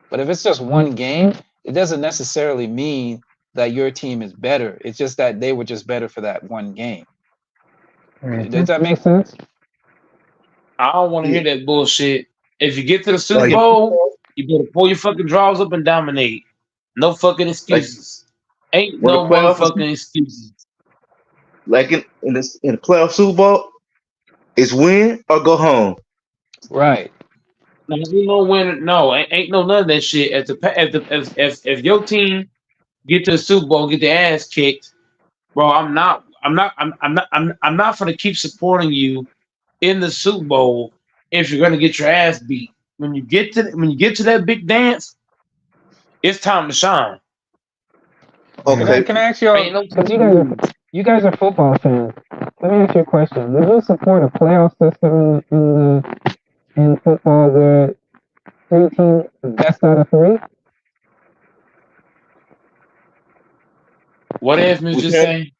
But if it's just one game, it doesn't necessarily mean that your team is better. It's just that they were just better for that one game. Does that make sense? I don't want to hear yeah. that bullshit. If you get to the Super like Bowl, you better pull your fucking drawers up and dominate. No fucking Like excuses. Ain't when the no playoffs, motherfucking excuses. like in the playoff Super Bowl, it's win or go home. Right. No, ain't no winner. No, ain't no none of that shit. If your team get to the Super Bowl, and get their ass kicked, bro. I'm not gonna keep supporting you in the Super Bowl if you're gonna get your ass beat. When you get to that big dance, it's time to shine. Okay. Can I ask y'all? Ain't no Because time to lose. you guys are football fans. Let me ask you a question. Would you support a playoff system in football where three teams best out of three? What Anthony We just can't. saying?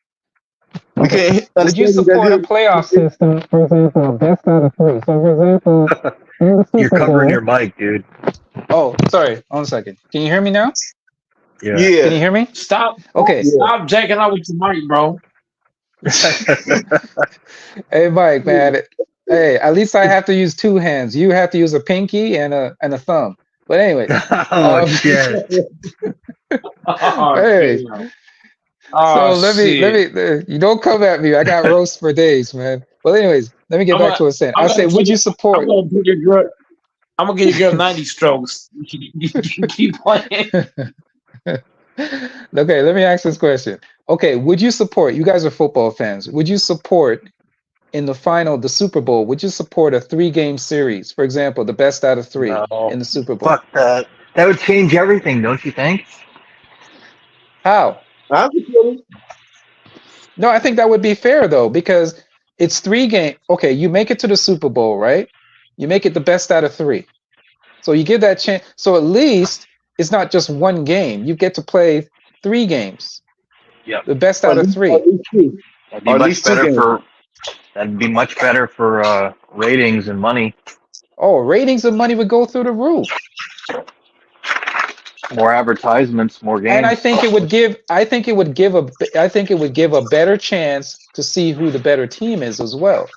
We Okay. can't Would you understand you that support a good. playoff system, for example, best out of three? So, for example, in the You're Super covering Bowl. your mic, dude. Oh, sorry. 1 second. Can you hear me now? Yeah. Can you Yeah. hear me? Stop, Okay. stop jacking out with your mic, bro. Hey, Mike, man. Hey, at least I have to use two hands. You have to use a pinky and a thumb. But anyways, Oh shit. Oh hey. damn. Oh So let shit. me. You don't come at me. I got roast for days, man. But anyways, let me get I'm back gonna to what I'm saying. I'm I gonna said, would take you it. I'm support? gonna put your girl. I'm gonna get your girl 90 strokes. Keep playing. Okay, let me ask this question. Okay, would you support? You guys are football fans. Would you support in the final, the Super Bowl? Would you support a three-game series? For example, the best out of three No. in the Super Bowl. Fuck that. That would change everything, don't you think? How? I can feel it. No, I think that would be fair though, because it's three game. Okay, you make it to the Super Bowl, right? You make it the best out of three. So you give that chance. So at least it's not just one game. You get to play three games. Yep. The best Or out of three. at least two. That'd be Or at much least two better games. for ratings and money. Oh, ratings and money would go through the roof. More advertisements, more And I games. think it would give I think it would give a better chance to see who the better team is as well.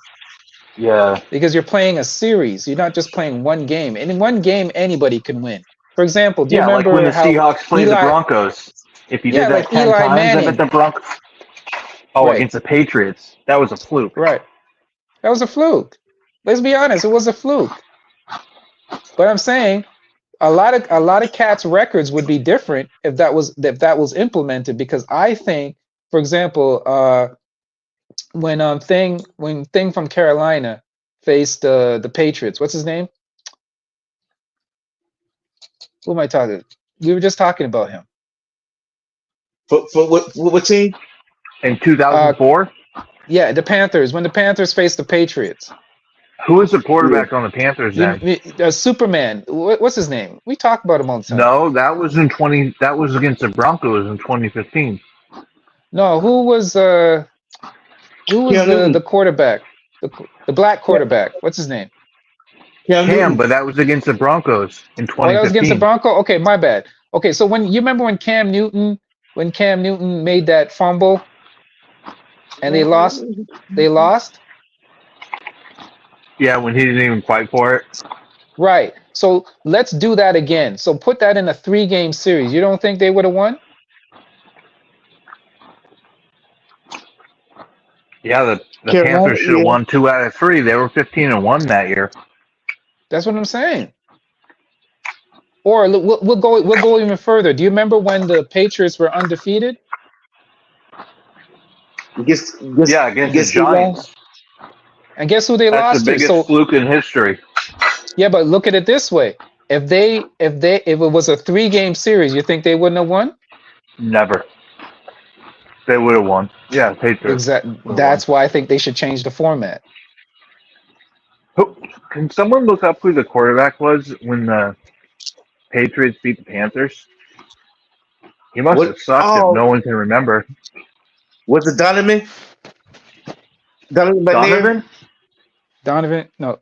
Yeah. Because you're playing a series. You're not just playing one game. And in one game anybody can win. For example, do you Yeah, like when remember the how Seahawks played the Eli Broncos. If you yeah, did that like 10 Eli times, I bet Manning. the Broncos. Oh, Right. against the Patriots. That was a fluke. Right. That was a fluke. Let's be honest, it was a fluke. But I'm saying a lot of cats records would be different if that was implemented, because I think, for example, when Thing from Carolina faced the Patriots, what's his name? Who am I talking? We were just talking about him. For what team? In Uh 2004, yeah, the Panthers, when the Panthers faced the Patriots. who was the Yeah. quarterback on the Panthers then? Superman, what's his name? We talk about him all the time. No, that was in 20. That was against the Broncos in 2015. No, who was Cam the Newton. quarterback? The black quarterback. What's his name? Cam Cam, Newton. but that was against the Broncos in Oh, that was against the 2015. Bronco. Okay, my bad. Okay, so when you remember when Cam Newton made that fumble and they lost. Yeah, when he didn't even fight for it. Right. So let's do that again. So put that in a three-game series. You don't think they would have won? Yeah, the Carolina. Panthers should have Yeah. won 2 out of 3. They were 15-1 that year. That's what I'm saying. Or we'll go even further. Do you remember when the Patriots were undefeated? Yeah, against the Who lost? Giants. And guess who they That's the lost to? biggest So fluke in history. yeah, but look at it this way. If it was a three-game series, you think they wouldn't have won? Never. They would have won. Yeah, Patriots Exactly. would have won. That's why I think they should change the format. Can someone look up who the quarterback was when the Patriots beat the Panthers? He must What? have sucked if Oh, no one can remember. was it Donovan? Donovan McNair? Donovan? Donovan, no.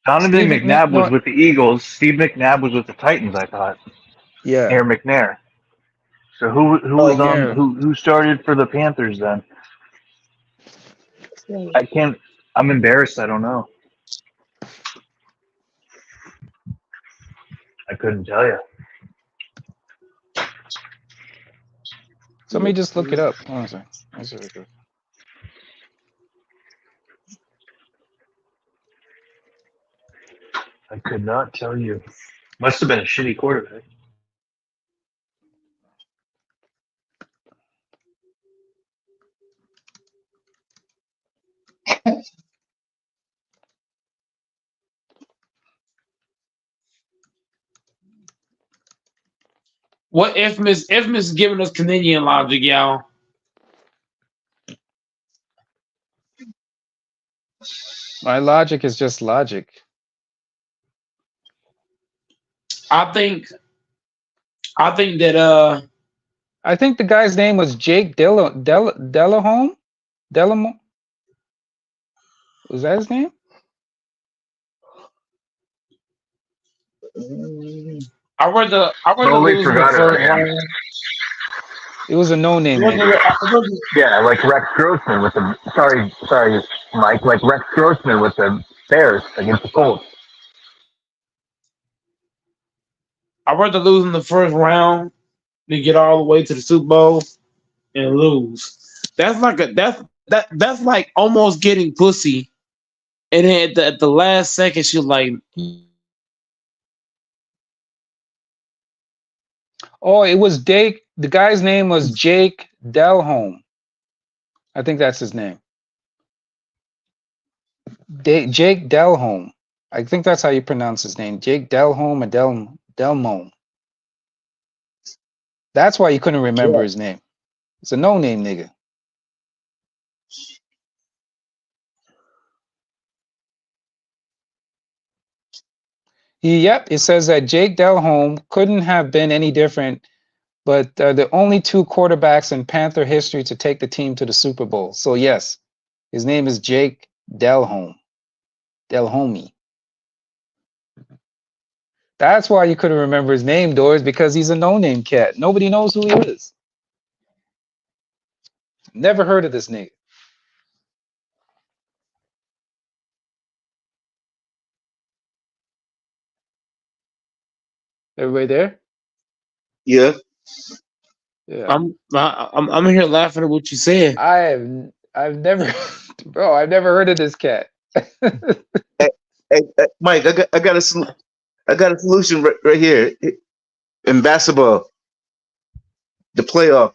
Donovan Steve McNair, McNabb was no. with the Eagles. Steve McNabb was with the Titans, I thought. Yeah. Aaron McNair. So who was on McNair. who started for the Panthers then? I can't. I'm embarrassed. I don't know. I couldn't tell you. So let me just look it up. Hold on a second. Let's see real quick. I could not tell you. Must have been a shitty quarterback. What Infamous giving us Canadian logic, y'all? My logic is just logic. I think that I think the guy's name was Jake Delahome. Delamo. Was that his name? I read the Totally lose in the forgot about first him. round. It was a no-name nigga. Yeah, like Rex Grossman with the sorry, Mike, like Rex Grossman with the Bears against the Colts. I read the lose in the first round to get all the way to the Super Bowl and lose. That's like almost getting pussy. And then at the last second, she was like, Oh, it was Jake. The guy's name was Jake Delhomme. I think that's his name. Jake Delhomme. I think that's how you pronounce his name. Jake Delhomme or Delmone. That's why you couldn't remember his name. It's a no-name nigga. Yep, it says that Jake Delhomme couldn't have been any different, but the only two quarterbacks in Panther history to take the team to the Super Bowl. So yes, his name is Jake Delhomme. Delhomme. That's why you couldn't remember his name, Doris, because he's a no-name cat. Nobody knows who he is. Never heard of this nigga. Everybody there? Yeah. Yeah. I'm here laughing at what you said. I've never, bro. I've never heard of this cat. Hey, Mike, I got a solution right here in basketball. The playoff.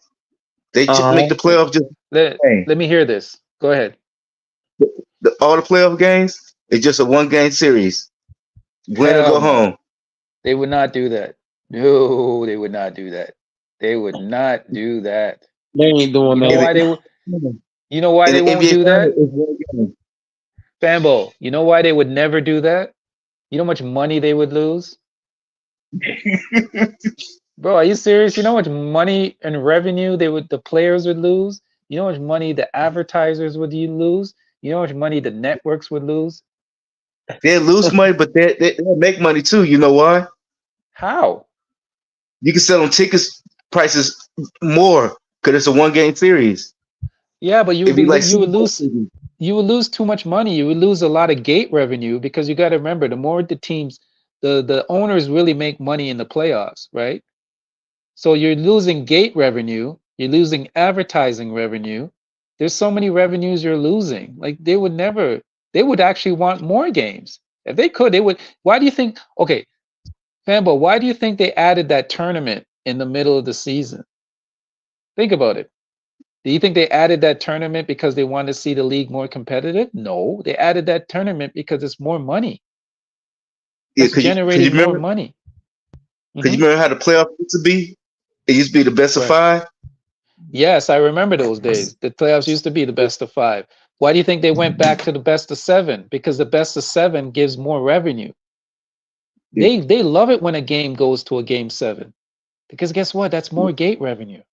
They make the playoff just let me hear this. Go ahead. all the playoff games. It's just a 1-game series. Win or Hell go no. home. They would not do that. No, they would not do that. They would not do that. They ain't doing You know why they would? You know why they won't do that? Fambo, you know why they would never do that? You know how much money they would lose? Bro, are you serious? You know how much money and revenue the players would lose? You know how much money the advertisers would lose? You know how much money the networks would lose? They lose money, but they make money too. You know why? How? You can sell them tickets prices more because it's a 1-game series. Yeah, but It'd be like you would lose too much money. You would lose a lot of gate revenue because you got to remember the more the teams, the owners really make money in the playoffs, right? So you're losing gate revenue, you're losing advertising revenue. There's so many revenues you're losing. Like they would actually want more games. If they could, they would. Why do you think, okay, Fambo, why do you think they added that tournament in the middle of the season? Think about it. Do you think they added that tournament because they wanted to see the league more competitive? No, they added that tournament because it's more money. It's generating more money. Because you remember how the playoff used to be? It used to be the best of 5. Yes, I remember those days. The playoffs used to be the best of 5. Why do you think they went back to the best of 7? Because the best of 7 gives more revenue. They love it when a game goes to a game 7. Because guess what? That's more gate revenue.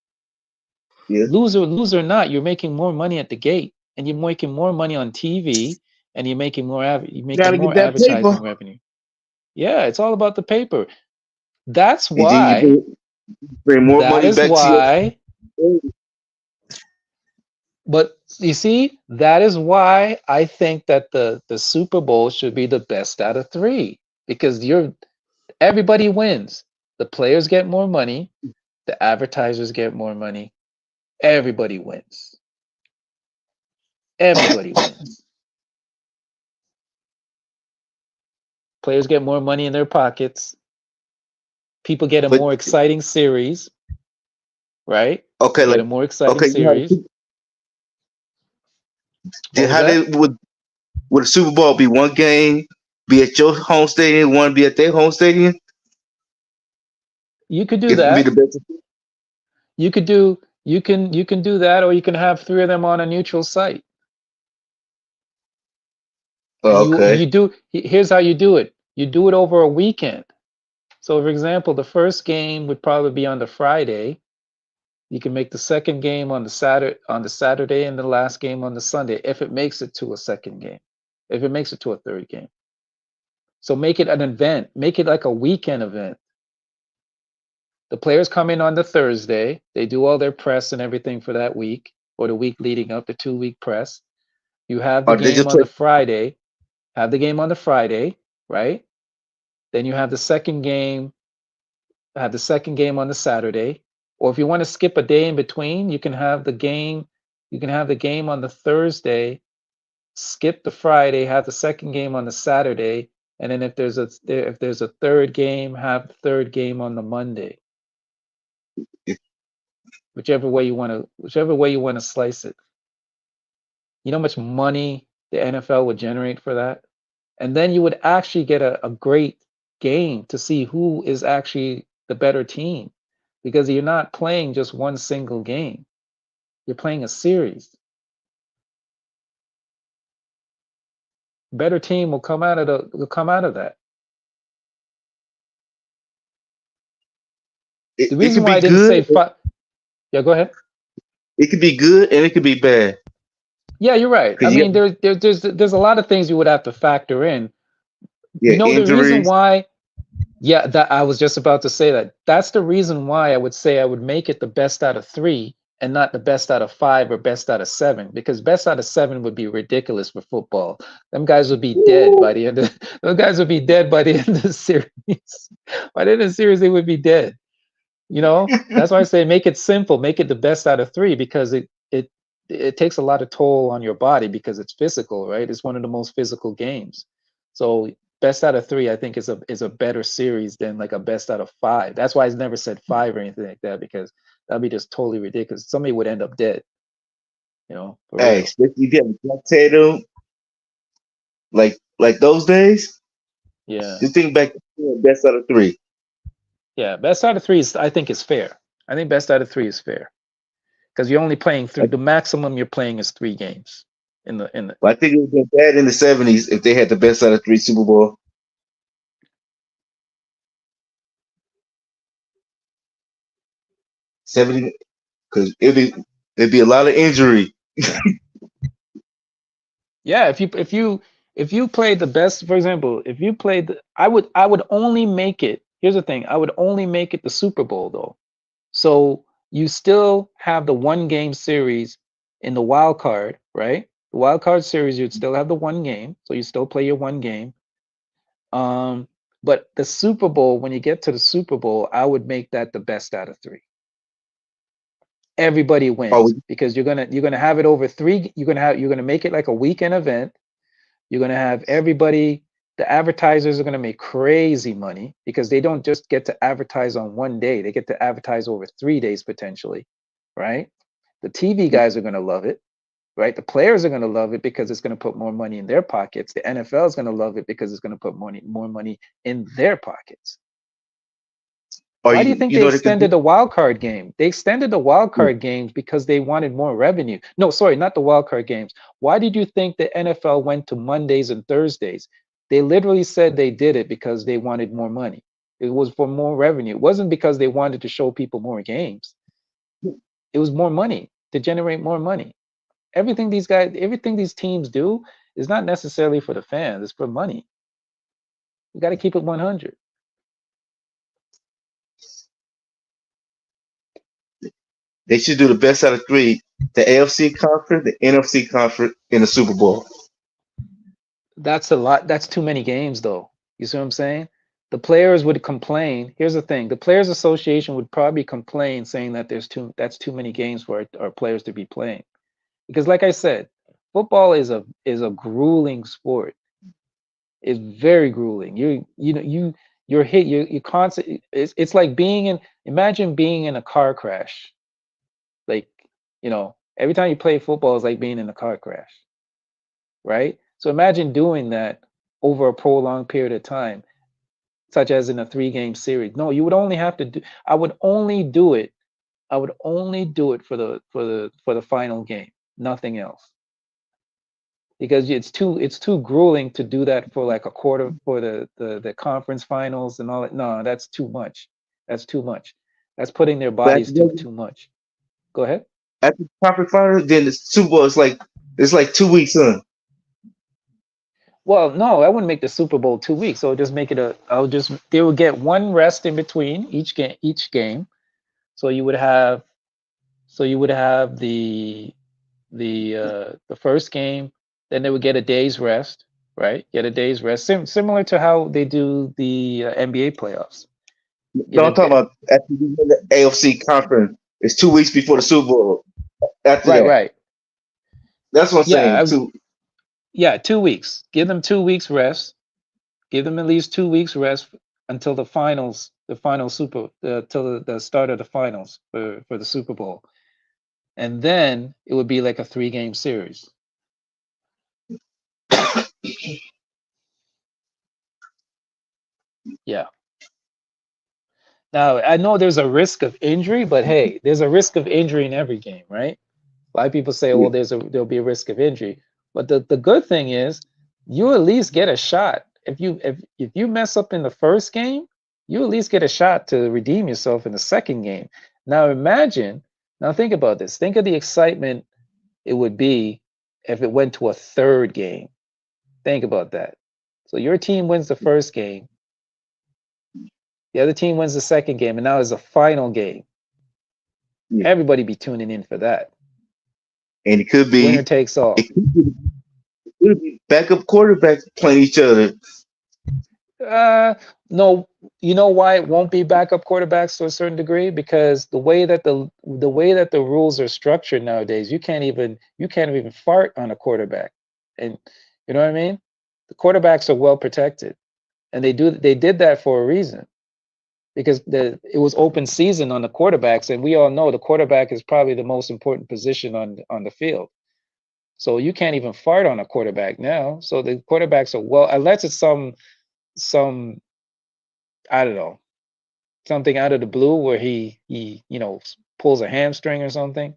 Yeah. Lose or not, you're making more money at the gate, and you're making more money on TV, and you're making more advertising revenue. Yeah, it's all about the paper. That's why. Bring more money back to you. But you see, that is why I think that the Super Bowl should be the best out of 3 because everybody wins. The players get more money, the advertisers get more money. Everybody wins. Everybody wins. Players get more money in their pockets. People get a more exciting series, right? Okay, get a more exciting series. Would the Super Bowl be 1 game, be at your home stadium, one be at their home stadium? You could do If it be that. the best. You could do you can do that, or you can have three of them on a neutral site. And Okay. here's how you do it. You do it over a weekend. So for example, the first game would probably be on the Friday. You can make the second game on the Saturday and the last game on the Sunday if it makes it to a second game. If it makes it to a third game. So make it an event. Make it like a weekend event. The players come in on the Thursday. They do all their press and everything for that week or the week leading up, the 2 week press. You have the Or they game just on play. the Friday. Have the game on the Friday, right? Then you have the second game. Have the second game on the Saturday. Or if you want to skip a day in between, you can have the game. You can have the game on the Thursday, skip the Friday, have the second game on the Saturday, and then if there's a third game, have the third game on the Monday. Whichever way you want to slice it. You know how much money the NFL would generate for that? And then you would actually get a great game to see who is actually the better team because you're not playing just one single game. You're playing a series. Better team will come out of that. The It reason could why be I didn't say good. five. Yeah, go ahead. It could be good and it could be bad. Yeah, you're right. I Because mean, there's a lot of things you would have to factor in. yeah, You know, the reason injuries. why. Yeah, that I was just about to say that. That's the reason why I would say I would make it the best out of 3 and not the best out of 5 or best out of 7, because best out of 7 would be ridiculous for football. Them guys would be dead by the end of those guys would be dead by the end of the series. By the end of the series, they would be dead. You know, that's why I say make it simple, make it the best out of 3 because it takes a lot of toll on your body because it's physical, right? It's one of the most physical games. So best out of 3, I think is a better series than like a best out of 5. That's why I never said 5 or anything like that because that'd be just totally ridiculous. Somebody would end up dead, you know, for Hey, real. especially you get Black Tatum, like those days. Yeah. You think back to the best out of 3. Yeah. Best out of 3 is I think is fair. I think best out of 3 is fair because you're only playing through the maximum you're playing is 3 games in the Well, I think it would have been bad in the '70s if they had the best out of 3 Super Bowl. '70, because it'd be a lot of injury. Yeah, if you play the best, for example, if you played I would only make it. Here's the thing, I would only make it the Super Bowl though. So you still have the 1 game series in the wild card, right? The wild card series, you'd still have the 1 game, so you still play your 1 game. Um, but the Super Bowl, when you get to the Super Bowl, I would make that the best out of 3. Everybody Oh, wins because you're gonna have it over 3. You're gonna make it like a weekend event. You're going to have everybody, the advertisers are going to make crazy money because they don't just get to advertise on 1 day. They get to advertise over 3 days potentially, right? The TV guys are going to love it, right? The players are going to love it because it's going to put more money in their pockets. The NFL is going to love it because it's going to put more money in their pockets. or Why do you think you they know they could extended do. the wild card game? They extended the wild card games because they wanted more revenue. No, sorry, not the wild card games. Why did you think the NFL went to Mondays and Thursdays? They literally said they did it because they wanted more money. It was for more revenue. It wasn't because they wanted to show people more games. It was more money to generate more money. Everything these teams do is not necessarily for the fans, it's for money. You got to keep it 100. They should do the best out of 3: the AFC conference, the NFC conference, in the Super Bowl. That's a lot. That's too many games, though. You see what I'm saying? The players would complain. Here's the thing: the Players Association would probably complain, saying that that's too many games for our players to be playing. Because, like I said, football is a grueling sport. It's very grueling. You're hit. You constant. It's like being in. Imagine being in a car crash. Like every time you play football, it's like being in a car crash, right? So imagine doing that over a prolonged period of time. such as in a 3-game series. No, you would only have to do. I would only do it. I would only do it for the final game, nothing else, because it's too grueling to do that for like a quarter for the conference finals and all that. No, that's too much. That's too much. That's putting their But bodies through too much. Go ahead. after the conference final, then the Super Bowl is like it's like 2 weeks, huh? Well, no, I wouldn't make the Super Bowl 2 weeks. So just make it a. They would get one rest in between each game. Each game. So you would have. So you would have the first game. Then they would get a day's rest, right? Get a day's rest, similar to how they do the NBA playoffs. Get No, a I'm talking day. about after we win the AFC conference. It's 2 weeks before the Super Bowl. After Right, that, right. that's what I'm Yeah, saying. Too. yeah, 2 weeks. Give them 2 weeks rest. Give them at least 2 weeks rest until the finals, the final till the start of the finals for the Super Bowl, and then it would be like a 3-game series. Yeah. Now I know there's a risk of injury, but hey, there's a risk of injury in every game, right? A lot of people say, well, there'll be a risk of injury, but the good thing is you at least get a shot. If you mess up in the first game, you at least get a shot to redeem yourself in the second game. Now now think about this. Think of the excitement it would be if it went to a third game. Think about that. So your team wins the first game, the other team wins the second game, and now it's a final game. Yeah. Everybody be tuning in for that. And it could Winner be takes all. it could be backup quarterbacks playing each other. No, you know why it won't be backup quarterbacks to a certain degree? Because the way that the rules are structured nowadays, you can't even fart on a quarterback, and you know what I mean. The quarterbacks are well protected, and they did that for a reason, because it was open season on the quarterbacks, and we all know the quarterback is probably the most important position on the field. So you can't even fart on a quarterback now. So the quarterbacks are well, unless it's some I don't know, something out of the blue where he pulls a hamstring or something.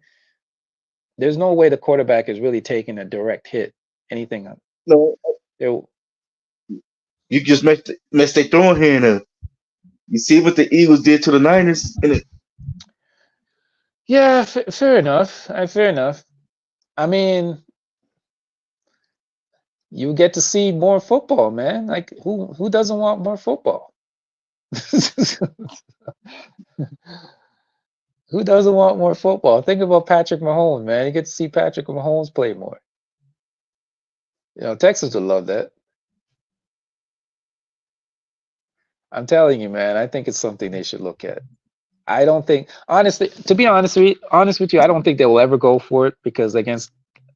There's no way the quarterback is really taking a direct hit. Anything No, there. you just messed their throwing hand up. You see what the Eagles did to the Niners, and Yeah, fair enough. Fair enough. I mean, you get to see more football, man. Like who doesn't want more football? Who doesn't want more football? Think about Patrick Mahomes, man. You get to see Patrick Mahomes play more. Texas would love that. I'm telling you, man. I think it's something they should look at. I don't think, honestly, to be honest with you, I don't think they will ever go for it, because against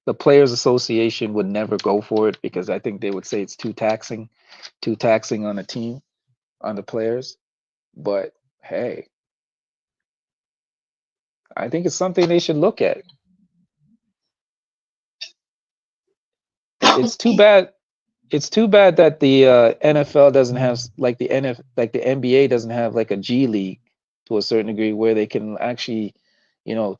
the Players Association would never go for it, because I think they would say it's too taxing on the team, on the players. But hey, I think it's something they should look at. It's too bad. It's too bad that the NFL doesn't have, like the NBA doesn't have like a G League to a certain degree, where they can actually,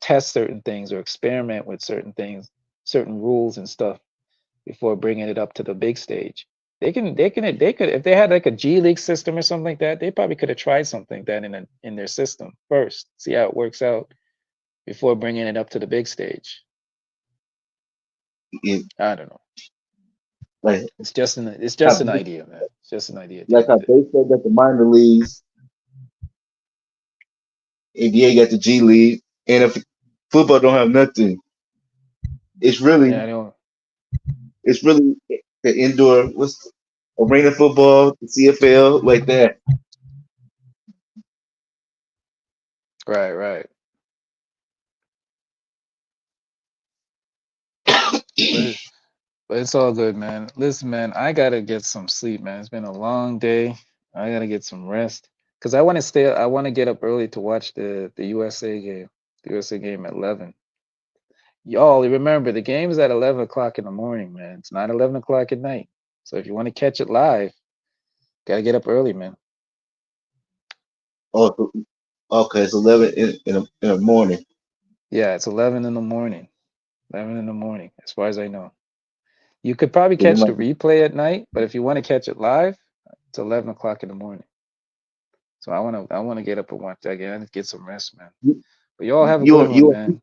test certain things or experiment with certain things, certain rules and stuff before bringing it up to the big stage. They could, if they had like a G League system or something like that, they probably could have tried something like that in their system first, see how it works out before bringing it up to the big stage. I don't know. like It's just an idea, man. It's just an idea. like how baseball got the minor leagues, NBA got the G League, and if football don't have nothing, it's really Yeah, I don't. it's really the indoor arena football, the CFL, like that. Right, right. But, but it's all good, man. Listen, man, I gotta get some sleep, man. It's been a long day. I gotta get some rest, because I want to get up early to watch the USA game. The USA game at 11. Y'all remember the game is at 11 o'clock in the morning, man. It's not 11 o'clock at night. So if you want to catch it live, gotta get up early, man. Oh, okay. It's 11 in the morning. Yeah, it's 11 in the morning. 11 in the morning, as far as I know. You could probably Yeah, you catch the might, replay at night, but if you want to catch it live, it's 11 o'clock in the morning. So I wanna get up and watch that again. I need to get some rest, man. you But you all have a you good on one, man.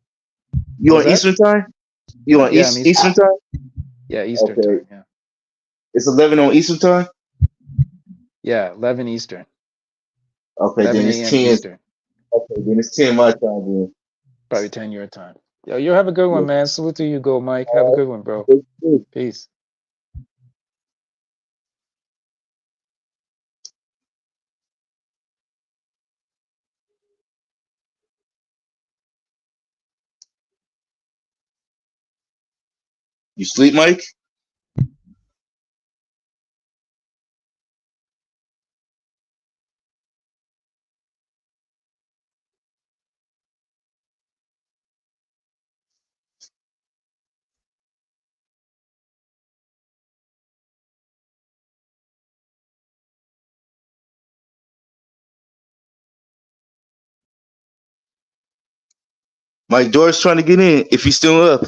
you What was on that? Eastern time? You on Yeah, I'm Eastern. Eastern time? Yeah, Eastern Okay. time. Yeah, It's 11 on Eastern time. yeah, 11 Eastern, Okay, then 11 it's a.m. 10. Eastern, Okay, then it's 10 my time. Then. probably 10 your time. Yo, you have a good one, Yeah. man. Salute to you, go, Mike. Have a good one, bro. Okay. Peace. You sleep, Mike? Mike Doris trying to get in. If he's still up.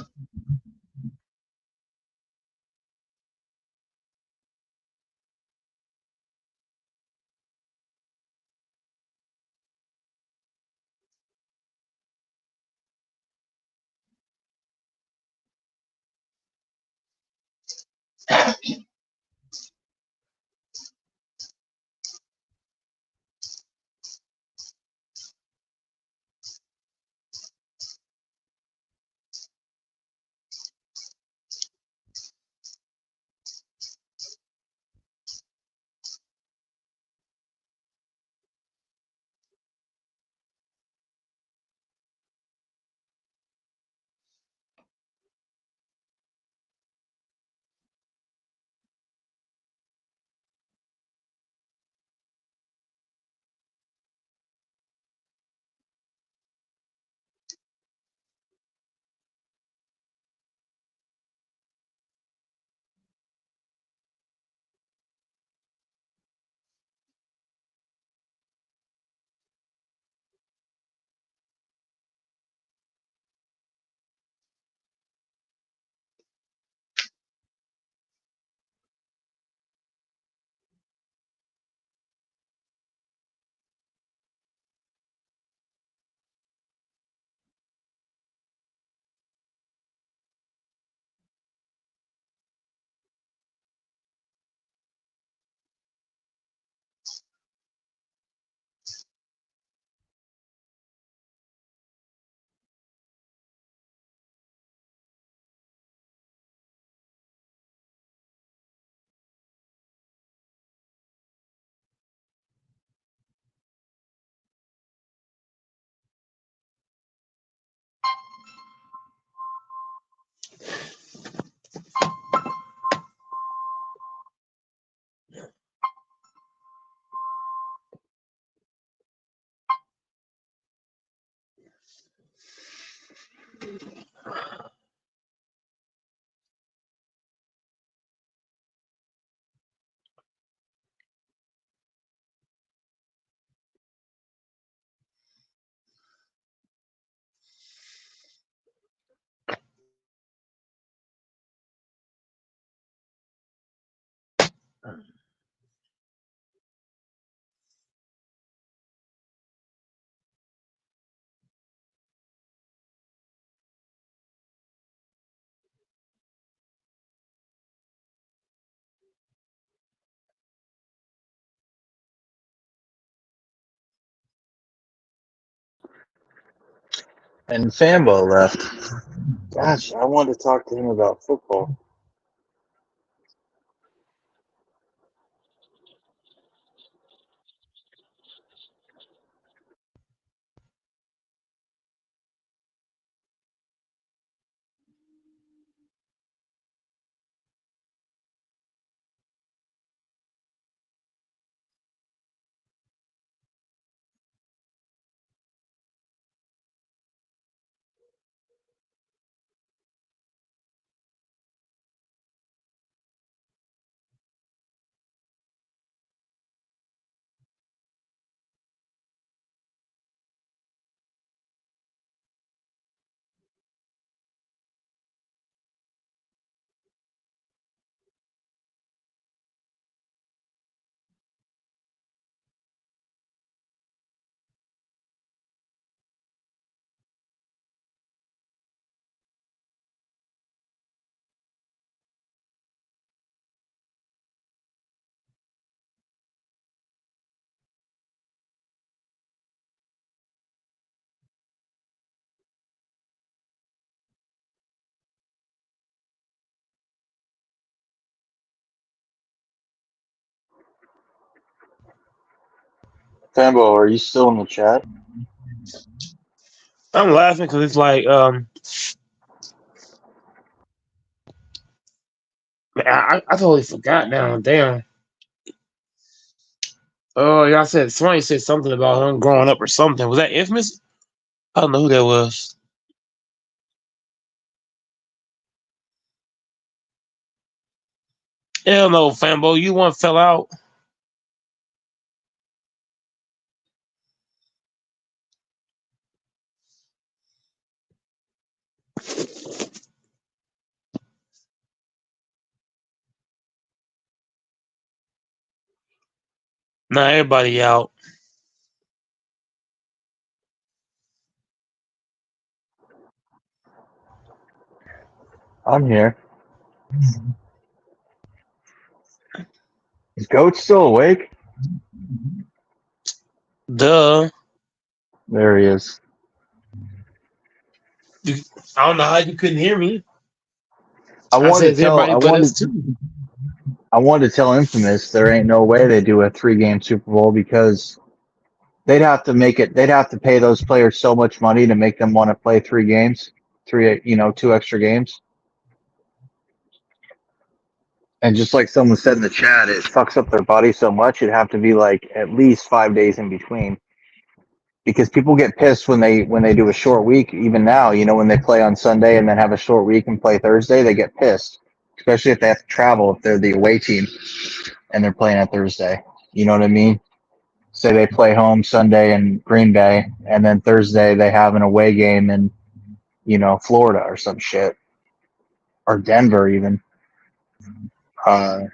And Fambo left. Gosh, I wanted to talk to him about football. Fambo, are you still in the chat? I'm laughing because it's like, man, I totally forgot now. Damn. Oh, y'all said somebody said something about him growing up or something. Was that Infamous? I don't know who that was. Hell no, Fambo. You one fell out. Nah, everybody out. I'm here. Is Goat still awake? Duh. There he is. I don't know how you couldn't hear me. I I said wanted to it's tell everybody I but us wanted too. I wanted to tell Infamous there ain't no way they do a 3-game Super Bowl because they'd have to make it. They'd have to pay those players so much money to make them want to play 3 games, 2 extra games. And just like someone said in the chat, it fucks up their body so much. It'd have to be like at least 5 days in between because people get pissed when they do a short week. Even now, when they play on Sunday and then have a short week and play Thursday, they get pissed, especially if they have to travel if they're the away team and they're playing on Thursday. You know what I mean? Say they play home Sunday in Green Bay and then Thursday they have an away game in Florida or some shit or Denver even. Uh,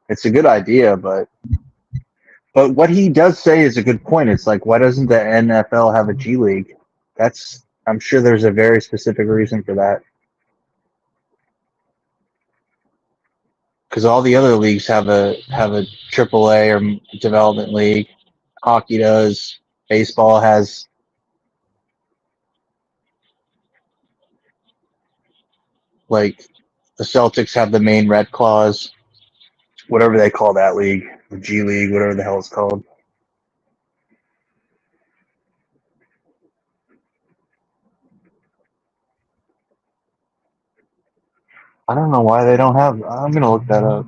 it's a good idea, but what he does say is a good point. It's like, why doesn't the NFL have a G League? I'm sure there's a very specific reason for that. Because all the other leagues have a AAA or development league. Hockey does. Baseball has like the Celtics have the main Red Claws, whatever they call that league, the G League, whatever the hell it's called. I don't know why they don't have. I'm gonna look that up.